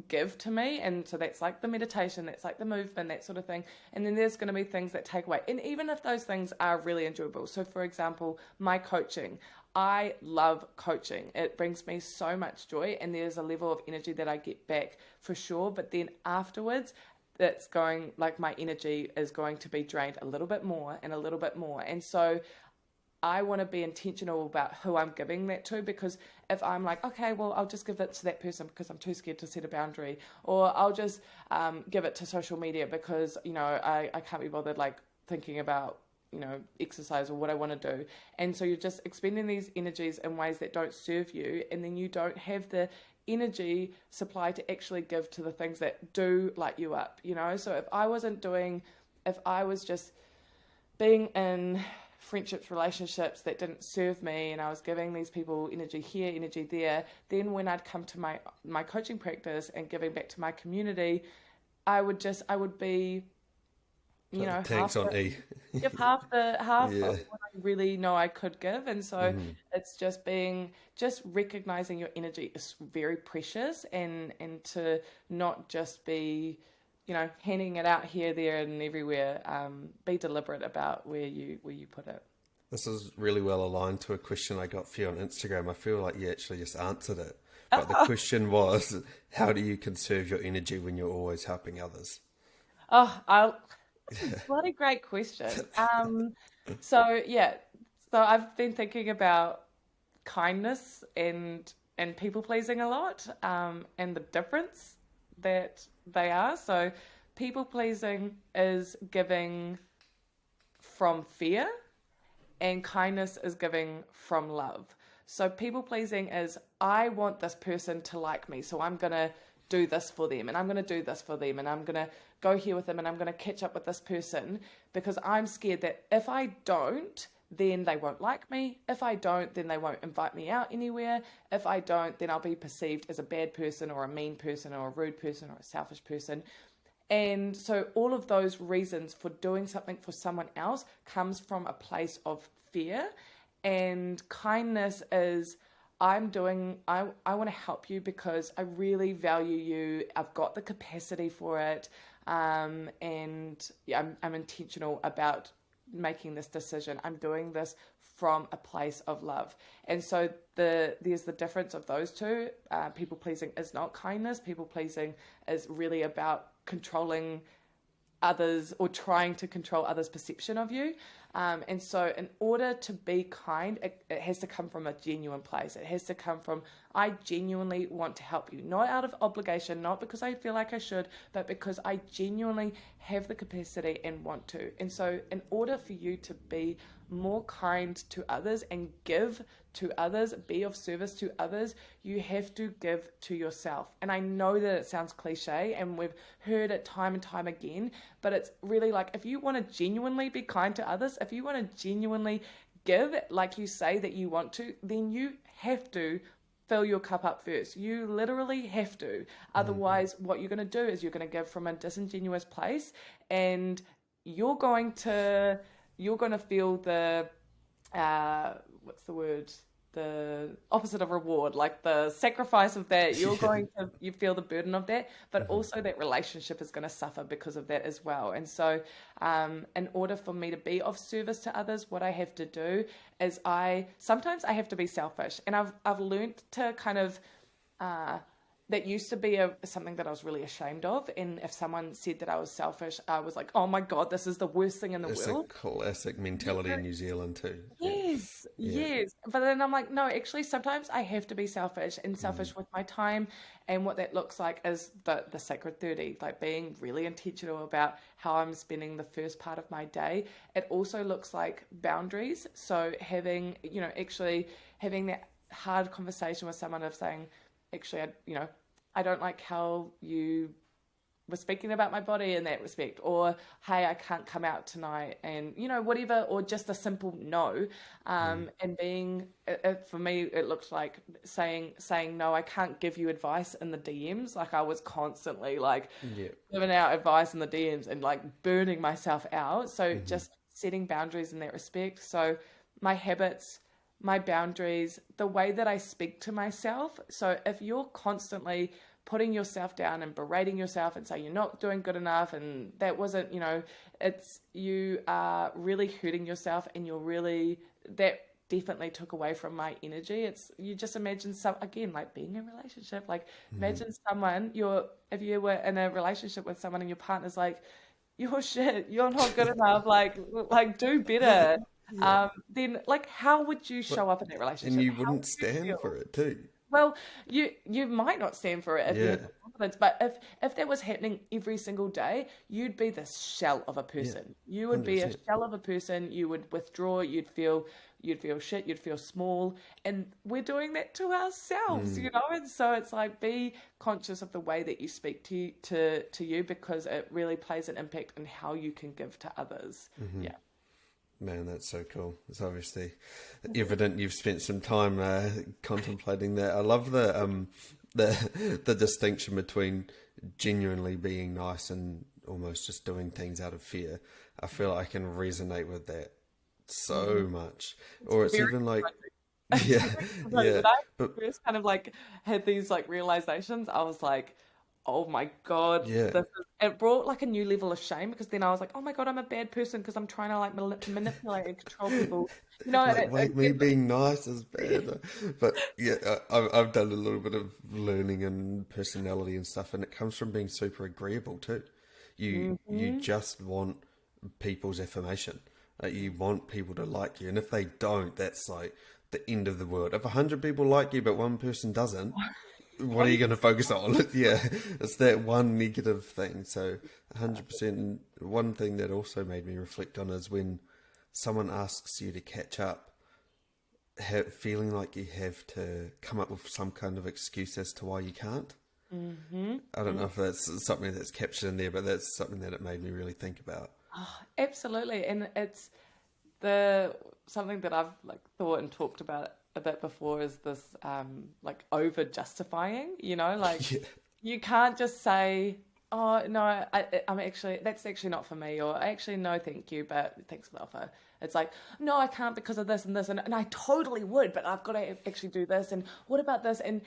give to me. And so that's like the meditation, that's like the movement, that sort of thing. And then there's going to be things that take away. And even if those things are really enjoyable. So for example, my coaching, I love coaching. It brings me so much joy, and there's a level of energy that I get back for sure. But then afterwards, that's going, like, my energy is going to be drained a little bit more and a little bit more. And so I want to be intentional about who I'm giving that to, because if I'm like, okay, well, I'll just give it to that person because I'm too scared to set a boundary, or I'll just give it to social media because, I can't be bothered like thinking about, exercise or what I want to do. And so you're just expending these energies in ways that don't serve you, and then you don't have the energy supply to actually give to the things that do light you up, So if I was just being in friendships, relationships that didn't serve me, and I was giving these people energy here, energy there, then when I'd come to my coaching practice and giving back to my community, I would be, Tanks on E. give half Yeah. of what I really know I could give. And so it's just recognizing your energy is very precious, and to not just be, handing it out here, there, and everywhere. Be deliberate about where you put it. This is really well aligned to a question I got for you on Instagram. I feel like you actually just answered it. But the question was, how do you conserve your energy when you're always helping others? That's a bloody great question. So yeah, so I've been thinking about kindness and people pleasing a lot, and the difference that they are. So people pleasing is giving from fear, and kindness is giving from love. So people pleasing is, I want this person to like me, so I'm going to do this for them, and I'm going to do this for them, and I'm going to go here with them, and I'm going to catch up with this person because I'm scared that if I don't, then they won't like me. If I don't, then they won't invite me out anywhere. If I don't, then I'll be perceived as a bad person or a mean person or a rude person or a selfish person. And so all of those reasons for doing something for someone else comes from a place of fear. And kindness is, I want to help you because I really value you. I've got the capacity for it. And yeah, I'm intentional about making this decision. I'm doing this from a place of love. And so there's the difference of those two. People pleasing is not kindness. People pleasing is really about controlling others, or trying to control others' perception of you. And so in order to be kind, it has to come from a genuine place. It has to come from, I genuinely want to help you, not out of obligation, not because I feel like I should, but because I genuinely have the capacity and want to. And so in order for you to be more kind to others and give to others, be of service to others, you have to give to yourself. And I know that it sounds cliche, and we've heard it time and time again, but it's really like, if you want to genuinely be kind to others, if you want to genuinely give like you say that you want to, then you have to fill your cup up first. You literally have to. Otherwise, what you're going to do is you're going to give from a disingenuous place, and you're going to feel the what's the word? The opposite of reward, like the sacrifice of that. You feel the burden of that, but also that relationship is going to suffer because of that as well. And so, in order for me to be of service to others, what I have to do is sometimes I have to be selfish, and I've learned to kind of. That used to be something that I was really ashamed of. And if someone said that I was selfish, I was like, oh my God, this is the worst thing in the world. It's a classic mentality in New Zealand too. Yes, Yeah. yes. But then I'm like, no, actually, sometimes I have to be selfish, and selfish with my time. And what that looks like is the sacred 30, like being really intentional about how I'm spending the first part of my day. It also looks like boundaries. So actually having that hard conversation with someone of saying, actually, I don't like how you were speaking about my body in that respect, or hey, I can't come out tonight, and whatever, or just a simple no. And being, for me, it looked like saying no, I can't give you advice in the DMs. Like, I was constantly like giving out advice in the DMs and like burning myself out. So just setting boundaries in that respect. So my habits, my boundaries, the way that I speak to myself. So if you're constantly putting yourself down and berating yourself and saying you're not doing good enough and that wasn't, you are really hurting yourself, and that definitely took away from my energy. You just imagine again, like being in a relationship, like imagine someone, if you were in a relationship with someone and your partner's like, you're shit, you're not good enough, like do better. Yeah. Then like how would you But, show up in that and relationship? you How wouldn't would you stand feel? for it too. Well, you might not stand for it if you Yeah. have the confidence, but if that was happening every single day, you'd be this shell of a Yeah. person. You would be a 100%. shell of a person. You would withdraw. You'd feel shit. You'd feel small, and we're doing that to ourselves, Mm. And so it's like be conscious of the way that you speak to you, because it really plays an impact on how you can give to others. Yeah. Man, that's so cool. It's obviously evident you've spent some time contemplating that. I love the distinction between genuinely being nice and almost just doing things out of fear. I feel I can resonate with that so much. Or it's Very even like, confronting. yeah, When yeah, I but first kind of like had these like realizations, I was like, oh my God, yeah, it brought like a new level of shame, because then I was like, oh my God, I'm a bad person because I'm trying to like manipulate and control people, and like wait, me being nice is bad. But yeah, I've done a little bit of learning and personality and stuff, and it comes from being super agreeable too. You Mhm. just want people's affirmation. You want people to like you, and if they don't, that's like the end of the world. If 100 people like you but one person doesn't, what What are do you you going to focus on? Yeah, it's that one negative thing. So 100%. One thing that also made me reflect on is when someone asks you to catch up, feeling like you have to come up with some kind of excuse as to why you can't. Mhm. I don't know if that's something that's captured in there, but that's something that it made me really think about. Oh, absolutely. And it's the something that I've like thought and talked about a bit before is this like over justifying, like Yeah, you can't just say, oh no, I'm actually that's actually not for me, or actually no, thank you, but thanks for the offer. It's like, no, I can't because of this and this, and I totally would, but I've got to actually do this, and what about this, and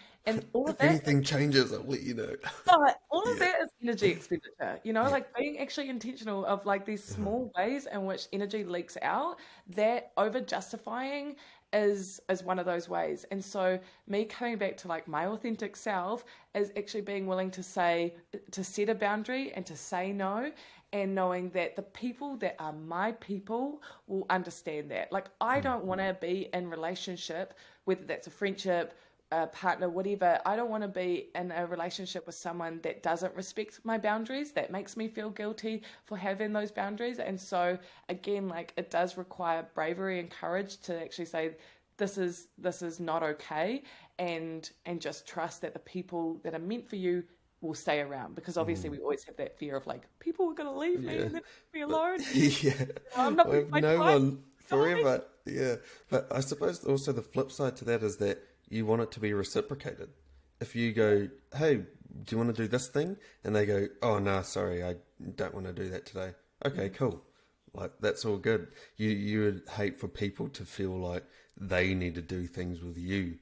all of if that. anything changes, I'll let you know. But all of Yeah, that is energy expenditure, yeah, like being actually intentional of like these uh-huh. small ways in which energy leaks out. That over justifying is one of those ways. And so me coming back to like my authentic self is actually being willing to set a boundary and to say no, and knowing that the people that are my people will understand that. Like I don't want to be in relationship, whether that's a friendship, a partner, whatever. I don't want to be in a relationship with someone that doesn't respect my boundaries, that makes me feel guilty for having those boundaries. And so again, like it does require bravery and courage to actually say this is not okay, and just trust that the people that are meant for you will stay around, because obviously we always have that fear of like people are going to leave me Yeah, and then leave me but alone. yeah, I'm not I with have my no tribe. one Die. forever. Yeah, but I suppose also the flip side to that is that you want it to be reciprocated. If you go, hey, do you want to do this thing? And they go, oh no, sorry, I don't want to do that today. Okay, cool. Like that's all good. You would hate for people to feel like they need to do things with you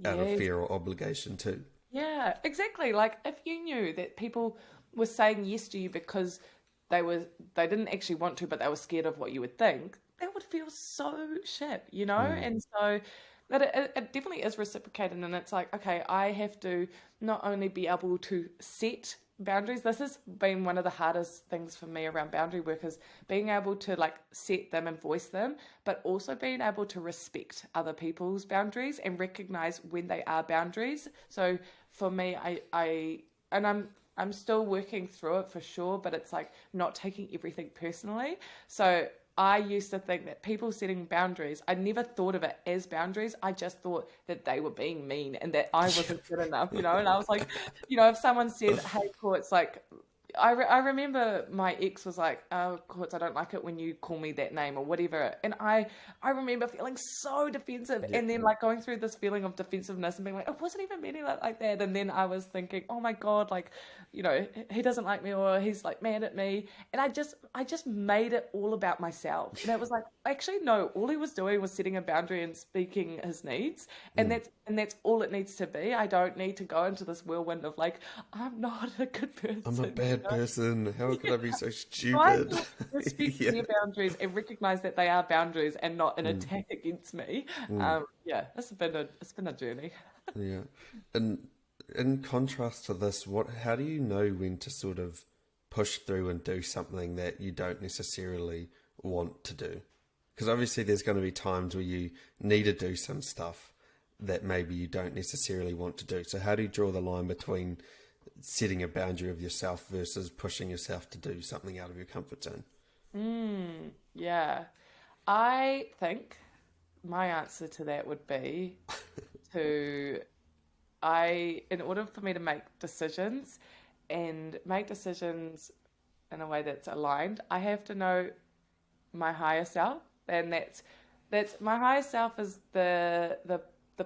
out of Yes. fear or obligation too. Yeah, exactly. Like if you knew that people were saying yes to you because they were they didn't actually want to, but they were scared of what you would think, that would feel so shit. Mm, And so that it definitely is reciprocated, and it's like, okay, I have to not only be able to set boundaries. This has been one of the hardest things for me around boundary work, is being able to like set them and voice them, but also being able to respect other people's boundaries and recognize when they are boundaries. So for me, and I'm still working through it for sure, but it's like not taking everything personally. So I used to think that people setting boundaries, I never thought of it as boundaries. I just thought that they were being mean and that I wasn't good enough. And I was like, if someone said, hey, cool, it's like, I remember my ex was like, "Oh, of course, I don't like it when you call me that name or whatever." And I remember feeling so defensive, Yeah. and then like going through this feeling of defensiveness and being like, "It wasn't even meaning like that." And then I was thinking, "Oh my God, like, he doesn't like me or he's like mad at me." And I just made it all about myself. And it was like, actually, no, all he was doing was setting a boundary and speaking his needs, and Mm. that's all it needs to be. I don't need to go into this whirlwind of like, I'm not a good I'm a person. bad person. How could I be so Try stupid? to respect Yeah. their boundaries and recognize that they are boundaries and not an Mm. attack against me. Mm. Yeah, it's been a journey. Yeah. And in contrast to this, how do you know when to sort of push through and do something that you don't necessarily want to do? Because obviously there's going to be times where you need to do some stuff that maybe you don't necessarily want to do. So how do you draw the line between setting a boundary of yourself versus pushing yourself to do something out of your comfort zone? Yeah, I think my answer to that would be to in order for me to make decisions in a way that's aligned, I have to know my higher self, and that's my higher self is the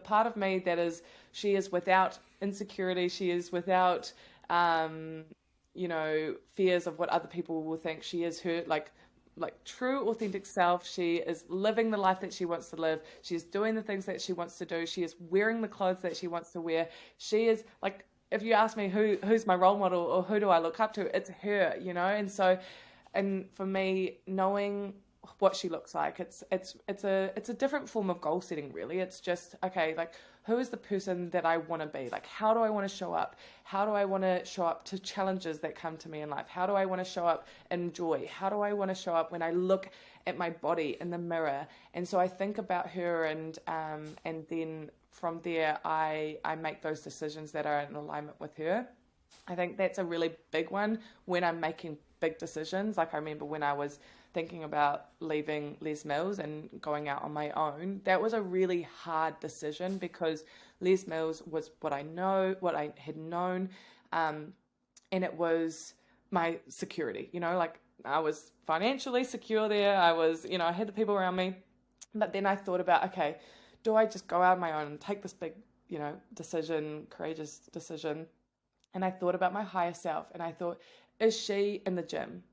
part of me that is she is without insecurity, she is without um fears of what other people will think. She is her like true authentic self. She is living the life that she wants to live. She is doing the things that she wants to do. She is wearing the clothes that she wants to wear. She is like, if you ask me who's my role model or who do I look up to, it's her. And so, and for me, knowing what she looks like, it's a different form of goal setting, really. It's just, okay, like, who is the person that I want to be? Like, how do I want to show up? How do I want to show up to challenges that come to me in life? How do I want to show up in joy? How do I want to show up when I look at my body in the mirror? And so I think about her, and then from there I make those decisions that are in alignment with her. I think that's a really big one when I'm making big decisions. Like, I remember when I was thinking about leaving Les Mills and going out on my own, that was a really hard decision because Les Mills was what I had known, um, and it was my security. Like, I was financially secure there. I had the people around me. But then I thought about, okay, do I just go out on my own and take this big, decision, courageous decision? And I thought about my higher self, and I thought, is she in the gym?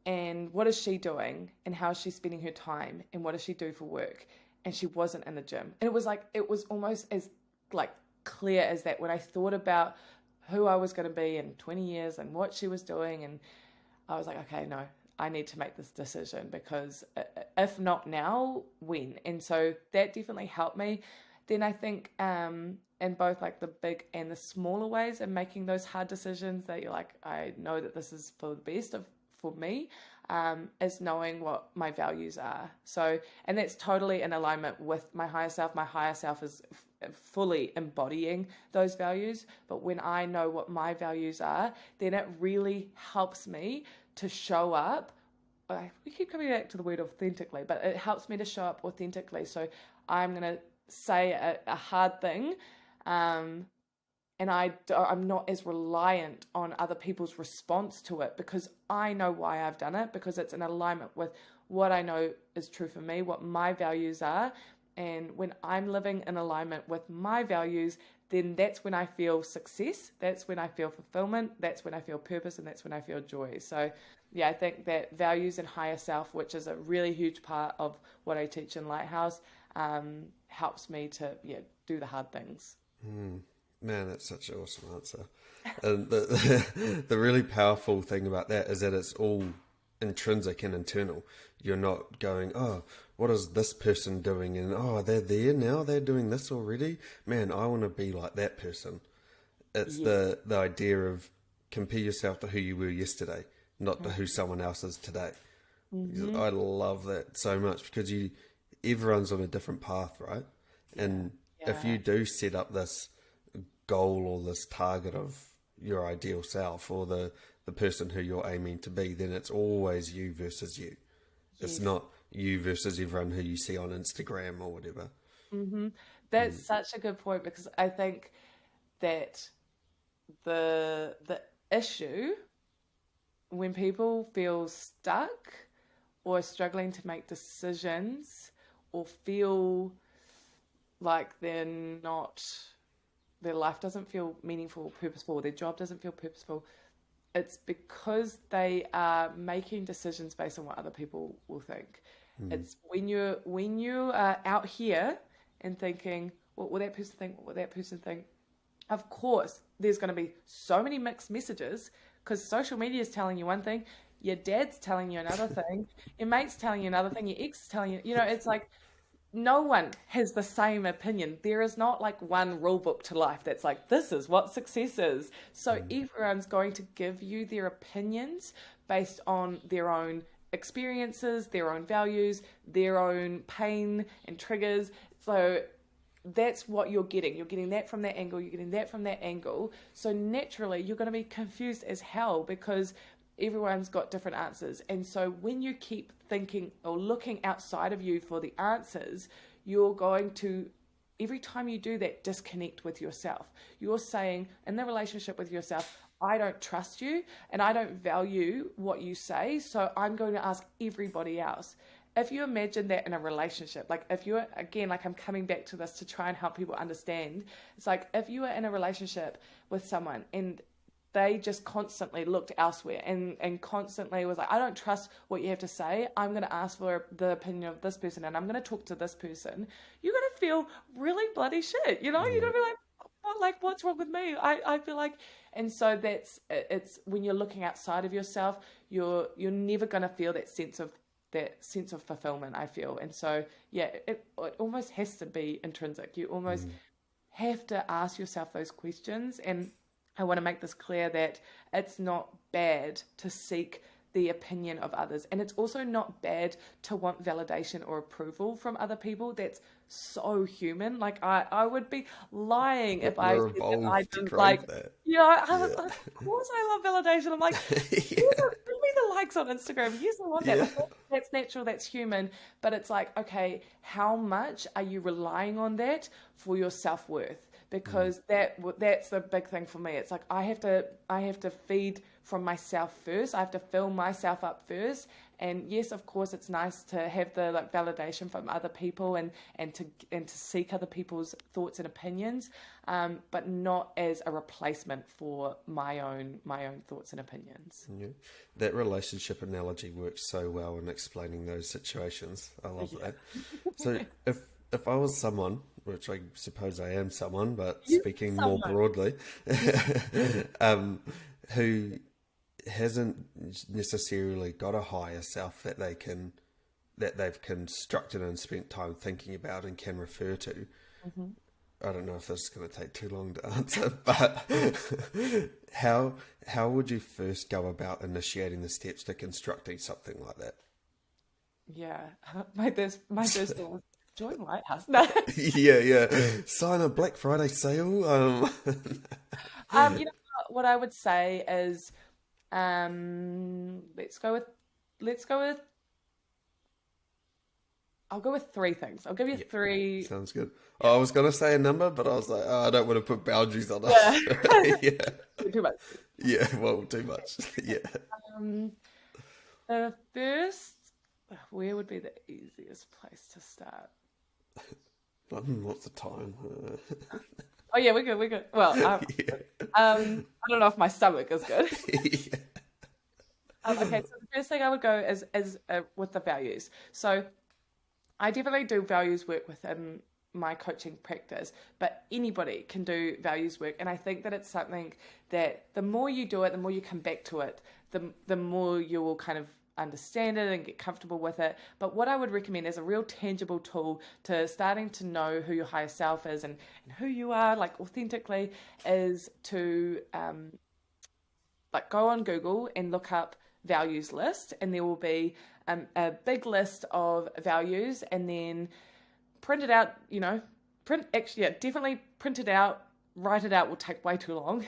And what is she doing? And how is she spending her time? And what does she do for work? And she wasn't in the gym. And it was almost as like clear as that when I thought about who I was going to be in 20 years and what she was doing. And I was like, okay, no, I need to make this decision because if not now, when? And so that definitely helped me. Then I think in both like the big and the smaller ways and making those hard decisions that you're like, I know that this is for the best of for me, is knowing what my values are. So, and that's totally in alignment with my higher self. My higher self is fully embodying those values. But when I know what my values are, then it really helps me to show up. We keep coming back to the word authentically, but it helps me to show up authentically. So I'm going to say a hard thing, and I'm not as reliant on other people's response to it because I know why I've done it, because it's in alignment with what I know is true for me, what my values are. And when I'm living in alignment with my values, then that's when I feel success, that's when I feel fulfillment, that's when I feel purpose, and that's when I feel joy. So yeah, I think that values and higher self, which is a really huge part of what I teach in Lighthouse, helps me to do the hard things. Man, that's such an awesome answer. And the really powerful thing about that is that it's all intrinsic and internal. You're not going, oh, what is this person doing? And oh, they're there now, they're doing this already. Man, I want to be like that person. It's Yeah. the idea of compare yourself to who you were yesterday, not to who someone else is today. Mm-hmm. I love that so much because everyone's on a different path, right? Yeah. And if Yeah. you do set up this goal or this target of your ideal self or the person who you're aiming to be, then it's always you versus you. It's Yes. not you versus everyone who you see on Instagram or whatever. Mm-hmm. That's such a good point because I think that the issue when people feel stuck or struggling to make decisions or feel like their life doesn't feel meaningful or purposeful, their job doesn't feel purposeful, it's because they are making decisions based on what other people will think. It's when you are out here and thinking, what will that person think? What will that person think? Of course, there's going to be so many mixed messages because social media is telling you one thing, your dad's telling you another thing, your mate's telling you another thing, your ex is telling you, it's like no one has the same opinion. There is not like one rule book to life that's like, this is what success is. So everyone's going to give you their opinions based on their own experiences, their own values, their own pain and triggers. So that's what you're getting. You're getting that from that angle, you're getting that from that angle. So naturally, you're going to be confused as hell because everyone's got different answers. And so when you keep thinking or looking outside of you for the answers, you're going to, every time you do that, disconnect with yourself. You're saying in the relationship with yourself, I don't trust you and I don't value what you say, so I'm going to ask everybody else. If you imagine that in a relationship, like if you're, again, like I'm coming back to this to try and help people understand, it's like if you were in a relationship with someone and they just constantly looked elsewhere and constantly was like, I don't trust what you have to say. I'm going to ask for the opinion of this person and I'm going to talk to this person. You're going to feel really bloody shit. You're going to be like, what's wrong with me? I feel like, and so it's when you're looking outside of yourself, you're never going to feel that sense of fulfillment, I feel. And so, yeah, it almost has to be intrinsic. You almost have to ask yourself those questions. And I want to make this clear that it's not bad to seek the opinion of others. And it's also not bad to want validation or approval from other people. That's so human. Like I would be lying if I We're said that I evolved to didn't crave that. of course I love validation. I'm like, give me the likes on Instagram. Yes, I want that. Yeah. Like, that's natural, that's human. But it's like, okay, how much are you relying on that for your self-worth? Because that's the big thing for me. It's like I have to feed from myself first. I have to fill myself up first. And yes, of course, it's nice to have the validation from other people and to seek other people's thoughts and opinions, but not as a replacement for my own thoughts and opinions. Yeah. That relationship analogy works so well in explaining those situations. I love that. So if I was someone, which I suppose I am someone, but speaking more broadly, who hasn't necessarily got a higher self that they've constructed and spent time thinking about and can refer to. I don't know if this is going to take too long to answer, but how would you first go about initiating the steps to constructing something like that? Yeah, my first thing was join Lighthouse. No. Yeah. Sign a Black Friday sale. You know what I would say is, let's go with. I'll go with three things. I'll give you three. Sounds good. Oh, I was going to say a number, but I was like, I don't want to put boundaries on us. Yeah. Yeah. Too much. Yeah, well, too much. Yeah. The first, where would be the easiest place to start? What's the time? Oh yeah, we're good. Well, I don't know if my stomach is good. Yeah. Okay, so the first thing I would go is with the values. So I definitely do values work within my coaching practice, but anybody can do values work. And I think that it's something that the more you do it, the more you come back to it, the more you will kind of understand it and get comfortable with it. But what I would recommend as a real tangible tool to starting to know who your higher self is and who you are, like authentically, is to like go on Google and look up values list, and there will be a big list of values, and then print it out, definitely print it out. Write it out will take way too long.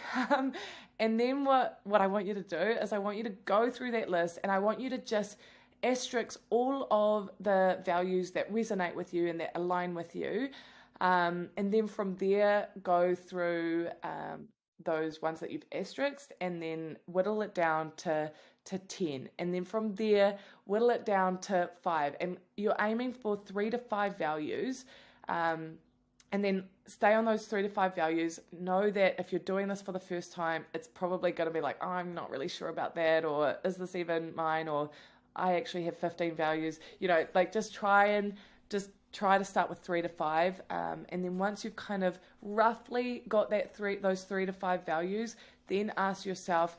And then what I want you to do is I want you to go through that list, and I want you to just asterisk all of the values that resonate with you and that align with you. And then from there, go through those ones that you've asterisked, and then whittle it down to to 10. And then from there, whittle it down to 5. And you're aiming for 3 to 5 values. And then stay on those 3 to 5 values. Know that if you're doing this for the first time, it's probably going to be like, oh, I'm not really sure about that, or is this even mine, or I actually have 15 values. Like just try to start with 3 to 5, and then once you've kind of roughly got those 3 to 5 values, then ask yourself,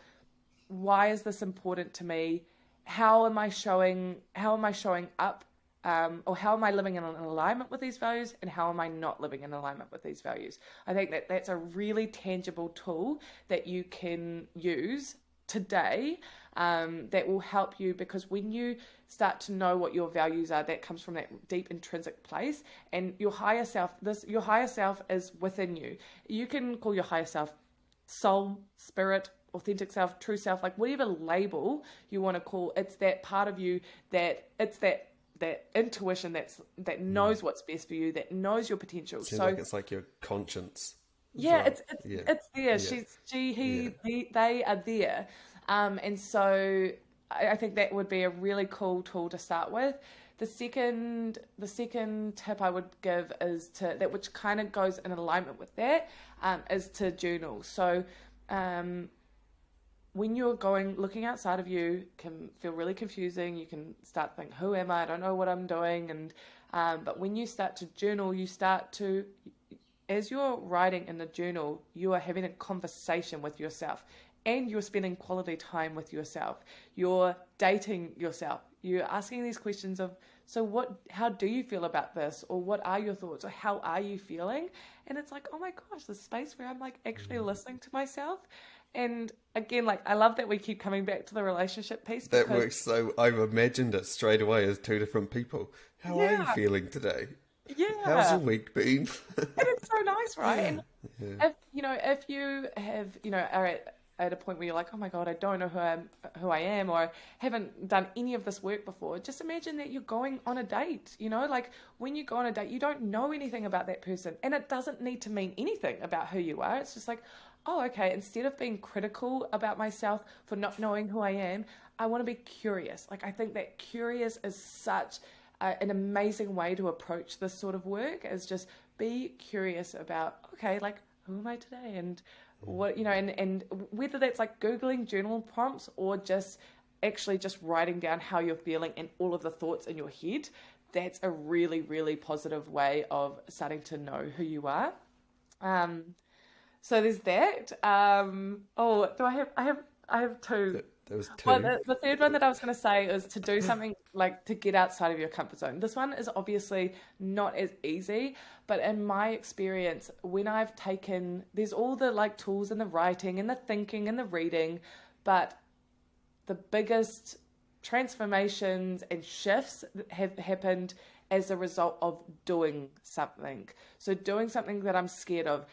why is this important to me? How am I showing up? Or how am I living in alignment with these values, and how am I not living in alignment with these values? I think that's a really tangible tool that you can use today, that will help you, because when you start to know what your values are, that comes from that deep intrinsic place, and your higher self is within you. You can call your higher self soul, spirit, authentic self, true self, like whatever label you want to call. It's that part of you that intuition that knows what's best for you, that knows your potential. Seems like it's like your conscience. Yeah, Well. it's there. Yeah. They are there, and so I think that would be a really cool tool to start with. The second tip I would give is that, which kind of goes in alignment with that, is to journal. So, when you're looking outside of you, can feel really confusing. You can start thinking, who am I? I don't know what I'm doing. And but when you start to journal, as you're writing in the journal, you are having a conversation with yourself, and you're spending quality time with yourself. You're dating yourself. You're asking these questions of, how do you feel about this? Or what are your thoughts? Or how are you feeling? And it's like, oh my gosh, the space where I'm like actually listening to myself. And again, like, I love that we keep coming back to the relationship piece. That works. So I've imagined it straight away as two different people. How are you feeling today? Yeah. How's your week been? And it's so nice, right? And if you have, are at a point where you're like, oh my God, I don't know who I am, or haven't done any of this work before, just imagine that you're going on a date. Like when you go on a date, you don't know anything about that person, and it doesn't need to mean anything about who you are. It's just like, oh, okay, instead of being critical about myself for not knowing who I am, I want to be curious. Like, I think that curious is such an amazing way to approach this sort of work, is just be curious about, okay, like, who am I today? And what, and whether that's like Googling journal prompts, or just actually just writing down how you're feeling and all of the thoughts in your head, that's a really, really positive way of starting to know who you are. So there's that. Do I have two. There was two. Well, the third one that I was going to say is to do something like to get outside of your comfort zone. This one is obviously not as easy, but in my experience, when I've taken, there's all the like tools and the writing and the thinking and the reading, but the biggest transformations and shifts have happened as a result of doing something. So doing something that I'm scared of,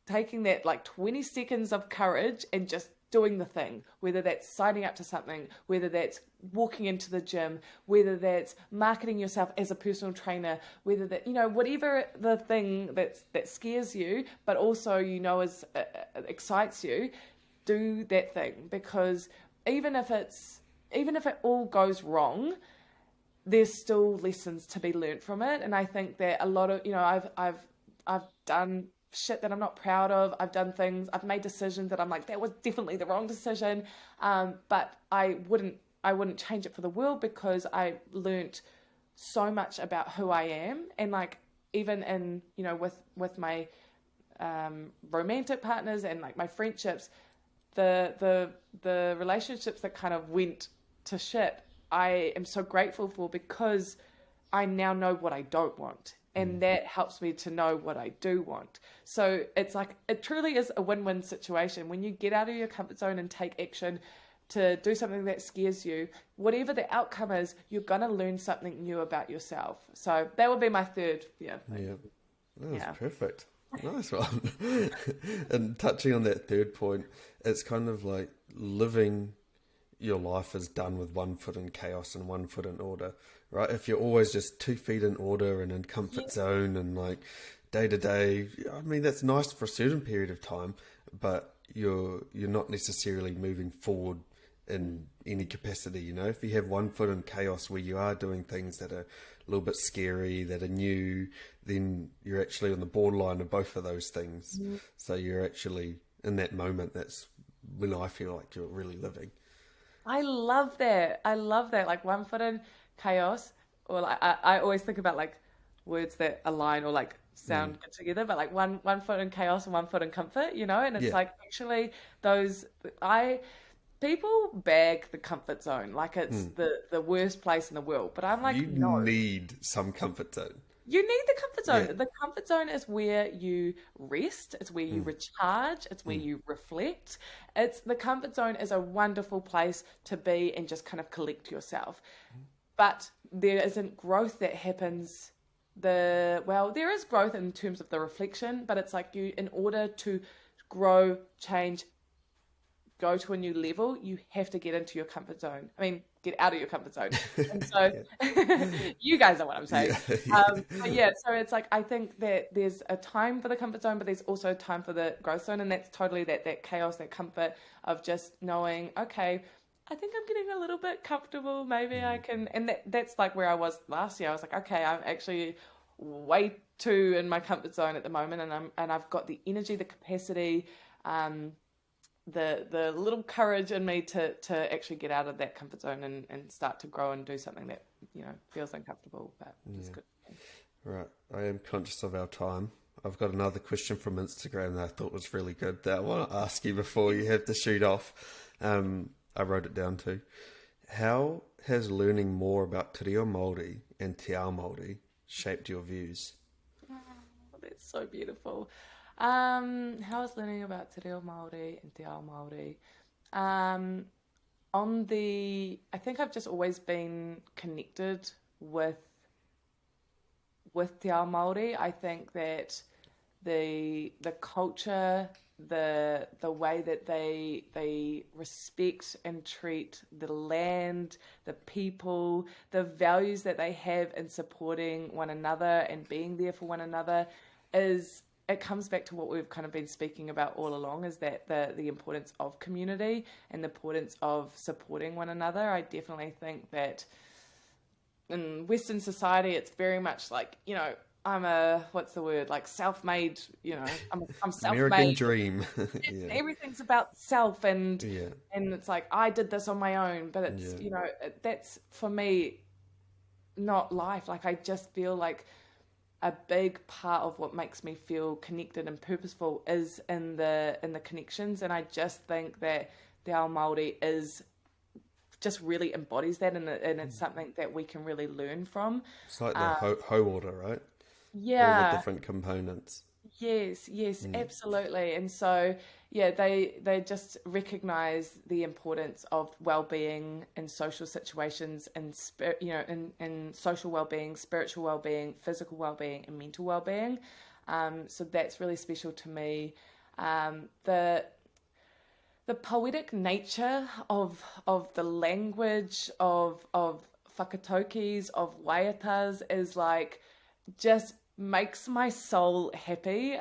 taking that like 20 seconds of courage and just doing the thing, whether that's signing up to something, whether that's walking into the gym, whether that's marketing yourself as a personal trainer, whether that, whatever the thing that scares you, but also, excites you, do that thing. Because even if it all goes wrong, there's still lessons to be learned from it. And I think that a lot of, I've done shit that I'm not proud of. I've done things, I've made decisions that I'm like, that was definitely the wrong decision. But I wouldn't change it for the world, because I learnt so much about who I am. And like, even in, with my romantic partners and like my friendships, the relationships that kind of went to shit, I am so grateful for, because I now know what I don't want. And that helps me to know what I do want. So it's like, it truly is a win-win situation. When you get out of your comfort zone and take action to do something that scares you, whatever the outcome is, you're going to learn something new about yourself. So that would be my third. Yeah. That was perfect. Nice one. And touching on that third point, it's kind of like living your life is done with one foot in chaos and one foot in order, right? If you're always just 2 feet in order and in comfort zone and like day to day, I mean, that's nice for a certain period of time, but you're not necessarily moving forward in any capacity. You know, if you have one foot in chaos where you are doing things that are a little bit scary, that are new, then you're actually on the borderline of both of those things. Mm. So you're actually in that moment. That's when I feel like you're really living. I love that. I love that. Like one foot in chaos, or like I always think about like words that align or like Mm. sound good together, but like one foot in chaos and one foot in comfort, you know? And it's Yeah. like actually those I people bag the comfort zone like it's Mm. the worst place in the world. But I'm You like, no. need some comfort zone. You need the comfort Yeah. zone. The comfort zone is where you rest, it's where you Mm. recharge, it's where Mm. you reflect. It's the comfort zone is a wonderful place to be and just kind of collect yourself. But there isn't growth that happens there is growth in terms of the reflection, but it's like you in order to grow, change, go to a new level, you have to get into your comfort zone. I mean, get out of your comfort zone. And so Yeah. you guys know what I'm saying. Yeah. Yeah. But yeah, so it's like I think that there's a time for the comfort zone, but there's also a time for the growth zone, and that's totally that chaos, that comfort of just knowing, okay, I think I'm getting a little bit comfortable. Maybe I Mm. can, and that's like where I was last year. I was like, okay, I'm actually way too in my comfort zone at the moment, and I've got the energy, the capacity, um, the little courage in me to actually get out of that comfort zone and start to grow and do something that feels uncomfortable, but it's Yeah. good. Right. I am conscious of our time. I've got another question from Instagram that I thought was really good that I want to ask you before you have to shoot off. I wrote it down too. How has learning more about Te Reo Māori and Te Ao Māori shaped your views? Oh, that's so beautiful. How I was learning about Te Reo Māori and Te Ao Māori. Um, I think I've just always been connected with Te Ao Māori. I think that the culture, the way that they respect and treat the land, the people, the values that they have in supporting one another and being there for one another is it comes back to what we've kind of been speaking about all along is that the importance of community and the importance of supporting one another. I definitely think that in Western society, it's very much like, I'm what's the word, like self-made, I'm American self-made. dream. Yeah. Everything's about self Yeah. and it's like, I did this on my own, but it's, Yeah. that's for me, not life. Like, I just feel like a big part of what makes me feel connected and purposeful is in the connections. And I just think that Te Ao Māori is just really embodies that, and it's something that we can really learn from. It's like the Uh, ho order, right? All the yeah, different components. yes, yes, Mm. absolutely. And so, yeah, they just recognize the importance of well-being in social situations and in social well-being, spiritual well-being, physical well-being, and mental well-being. So that's really special to me. The poetic nature of the language of whakatokis, of waiatas is like just makes my soul happy.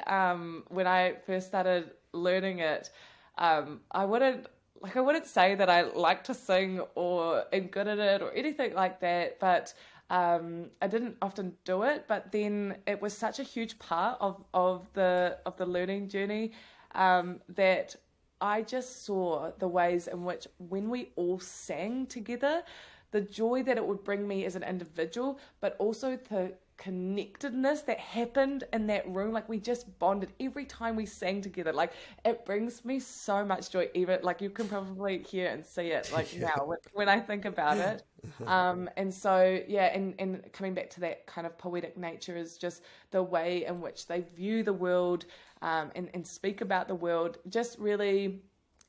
When I first started learning it, I wouldn't say that I like to sing or am good at it or anything like that, but I didn't often do it. But then it was such a huge part of the learning journey that I just saw the ways in which when we all sang together, the joy that it would bring me as an individual, but also the connectedness that happened in that room. Like, we just bonded every time we sang together. Like, it brings me so much joy. Even like, you can probably hear and see it like Yeah. now when I think about it. And so yeah, and coming back to that kind of poetic nature is just the way in which they view the world, and speak about the world just really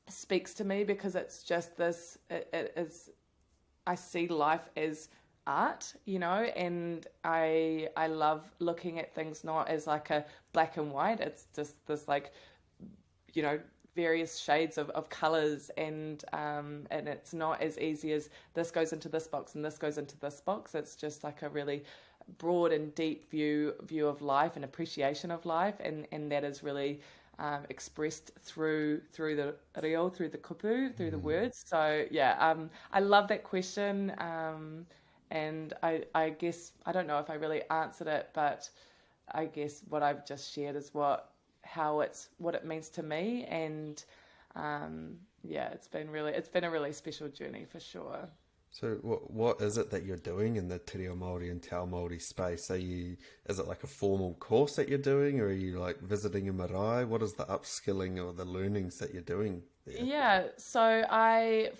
speaks to me, because it's just this it is I see life as art, and I love looking at things not as like a black and white. It's just this like, you know, various shades of colors, and it's not as easy as this goes into this box and this goes into this box. It's just like a really broad and deep view of life and appreciation of life, and that is really expressed through the reo, through the kupu, through the words. So yeah, I love that question, and I guess I don't know if I really answered it, but I guess what I've just shared is what it means to me, and yeah, it's been a really special journey for sure. So what is it that you're doing in the Te Reo Māori and Te Ao Māori space? Is it like a formal course that you're doing, or are you like visiting a marae? What is the upskilling or the learnings that you're doing there? Yeah, so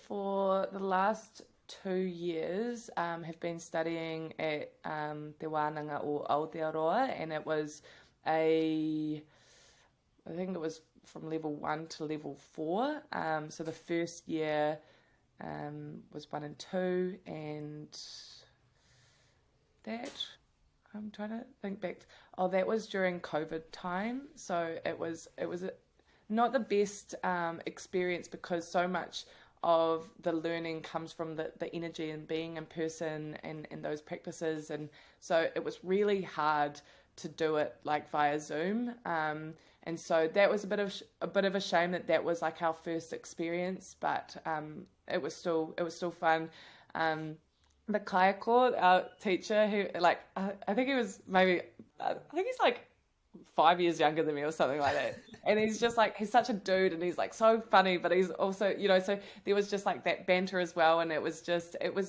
for the last 2 years, have been studying at Te Wānanga o Aotearoa, and a, I think it was from level 1 to level 4. So the first year was 1 and 2, and that, I'm trying to think back. Oh, that was during COVID time, so it was not the best experience, because so much of the learning comes from the energy and being in person, and those practices, and so it was really hard to do it like via Zoom, and so that was a bit of a shame that was like our first experience, but it was still fun. The kayako, our teacher, who like I think he was maybe I think he's like 5 years younger than me or something like that. And he's just like, he's such a dude, and he's like so funny, but he's also, so there was just like that banter as well. And it was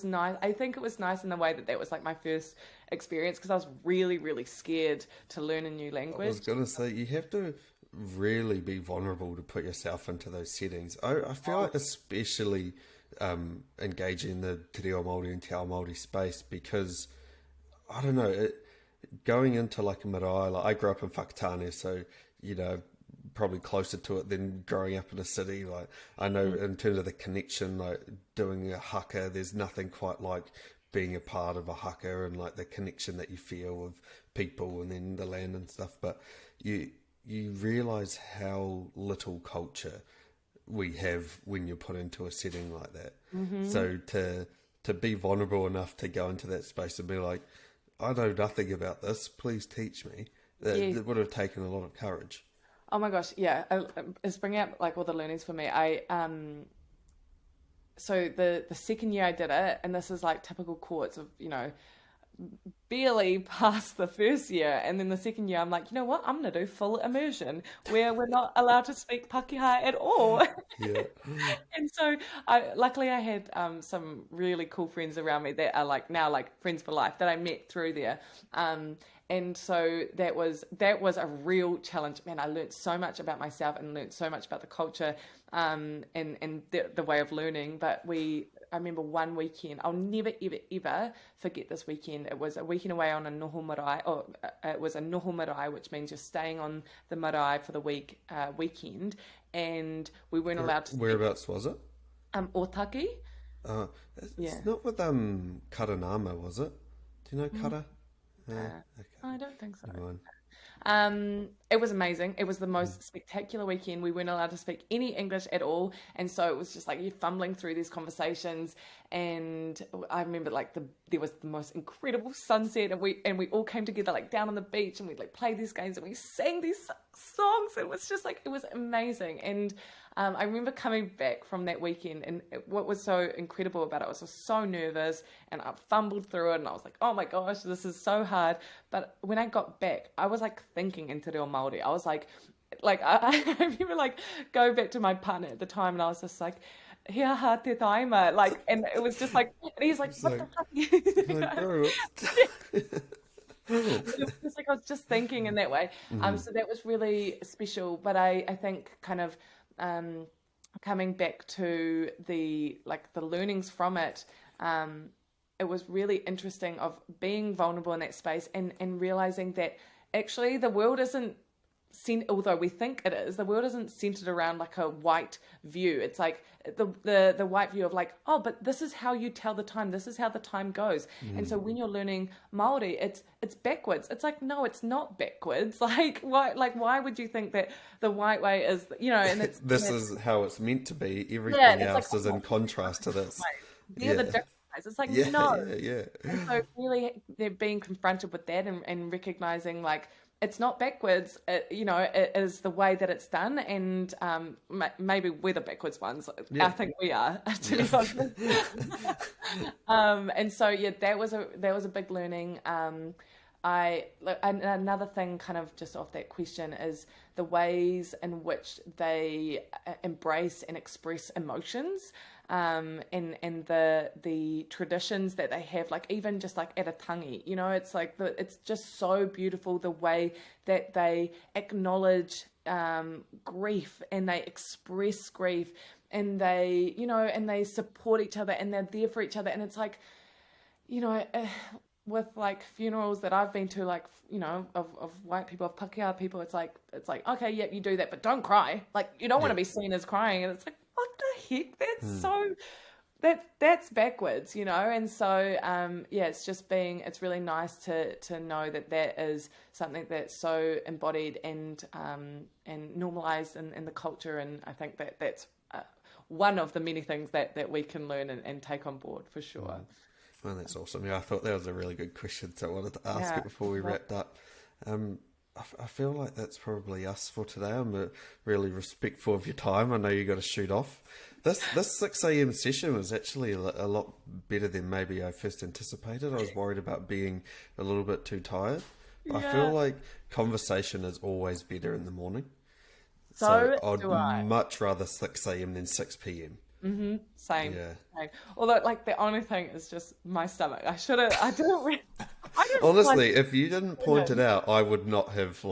nice. I think it was nice in the way that was like my first experience, because I was really, really scared to learn a new I was language. gonna say you have to really be vulnerable to put yourself into those settings. I feel like especially engaging the Te Reo Māori and Te Ao Māori space, because I don't know, going into like a marae, like I grew up in Whakatane, so probably closer to it than growing up in a city. Like I know in terms of the connection, like doing a haka, there's nothing quite like being a part of a haka, and like the connection that you feel with people and then the land and stuff. But you realize how little culture we have when you're put into a setting like that. So to be vulnerable enough to go into that space and be like, I know nothing about this, please teach me. Yeah. That would have taken a lot of courage. Oh my gosh, yeah. It's bringing up like all the learnings for me. So the second year I did it, and this is like typical courts of, barely past the first year, and then the second year I'm like, you know what, I'm gonna do full immersion where we're not allowed to speak Pakeha at all. Yeah. And so luckily I had some really cool friends around me that are like now like friends for life that I met through there. And so that was a real challenge. Man, I learned so much about myself and learned so much about the culture, and the way of learning. But I remember one weekend, I'll never, ever, ever forget this weekend. It was a weekend away on a noho marae, or it was a noho marae, which means you're staying on the marae for the weekend, and we weren't allowed to speak Whereabouts was it? Otaki. Uh, Yeah. it's not with Karanama, was it? Do you know Kara? Okay, I don't think so. never mind. It was amazing. It was the most spectacular weekend. We weren't allowed to speak any English at all, and so it was just like you're fumbling through these conversations. And I remember like there was the most incredible sunset, and we all came together like down on the beach, and we like played these games, and we sang these songs. It was just like, it was amazing. And I remember coming back from that weekend, and what was so incredible about it was I was so nervous, and I fumbled through it, and I was like, oh my gosh, this is so hard. But when I got back, I was like thinking in Te Reo Māori. I was like I remember like going back to my partner at the time, and I was just like, Hea ha te taima, like, and it was just like, and he's like, It's what the like, fuck? like bro, It was just like I was just thinking in that way. So that was really special. But I think kind of coming back to the learnings from it, it was really interesting of being vulnerable in that space, and realizing that actually the world isn't, although we think it is, the world isn't centered around like a white view. It's like the white view of like, oh, but this is how you tell the time. This is how the time goes. And so when you're learning Maori, it's backwards. It's like, no, it's not backwards. Like why would you think that the white way is, and this is how it's meant to be. yeah, and Everything it's like, else is in contrast to this. they're the Yeah, different ways. It's like, yeah, no. yeah, yeah. And so really they're being confronted with that, and recognizing like it's not backwards. It is the way that it's done, and maybe we're the backwards ones. I Yeah. think we are, to be Yeah. honest. And so yeah, that was a big learning. Another thing, kind of just off that question, is the ways in which they embrace and express emotions, and the traditions that they have, like even just like at a tangi, it's like it's just so beautiful the way that they acknowledge grief, and they express grief, and they support each other, and they're there for each other, and it's like, you know, with like funerals that I've been to, like, of white people, of Pākehā people, it's like, okay, yep, you do that, but don't cry. Like, you don't want Yeah. to be seen as crying, and it's like, what the heck? That's backwards, And so, yeah, it's really nice to know that is something that's so embodied and normalized in the culture, and I think that's one of the many things that we can learn and take on board for sure. Well, that's awesome. Yeah, I thought that was a really good question, so I wanted to ask Yeah. it before we wrapped up. I feel like that's probably us for today. I'm really respectful of your time. I know you got to shoot off. This 6 a.m. session was actually a lot better than maybe I first anticipated. I was worried about being a little bit too tired. I feel Yeah. like conversation is always better in the morning. So So I'd do I. much rather 6 a.m. than 6 p.m. Same. Yeah. Same. Although, like, the only thing is just my stomach. I should have. I didn't. I didn't Honestly, realize if you didn't point it out, I would not have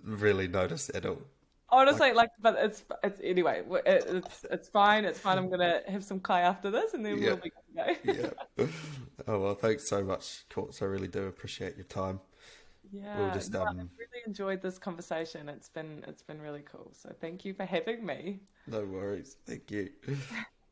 really noticed at all. honestly, like, but it's anyway. It's fine. It's fine. I'm gonna have some kai after this, and then Yeah, we'll be good to go. yeah. Oh well, thanks so much, Courts. I really do appreciate your time. We'll Yeah. just No, I've really enjoyed this conversation. It's been really cool. So thank you for having me. no worries. Thank you.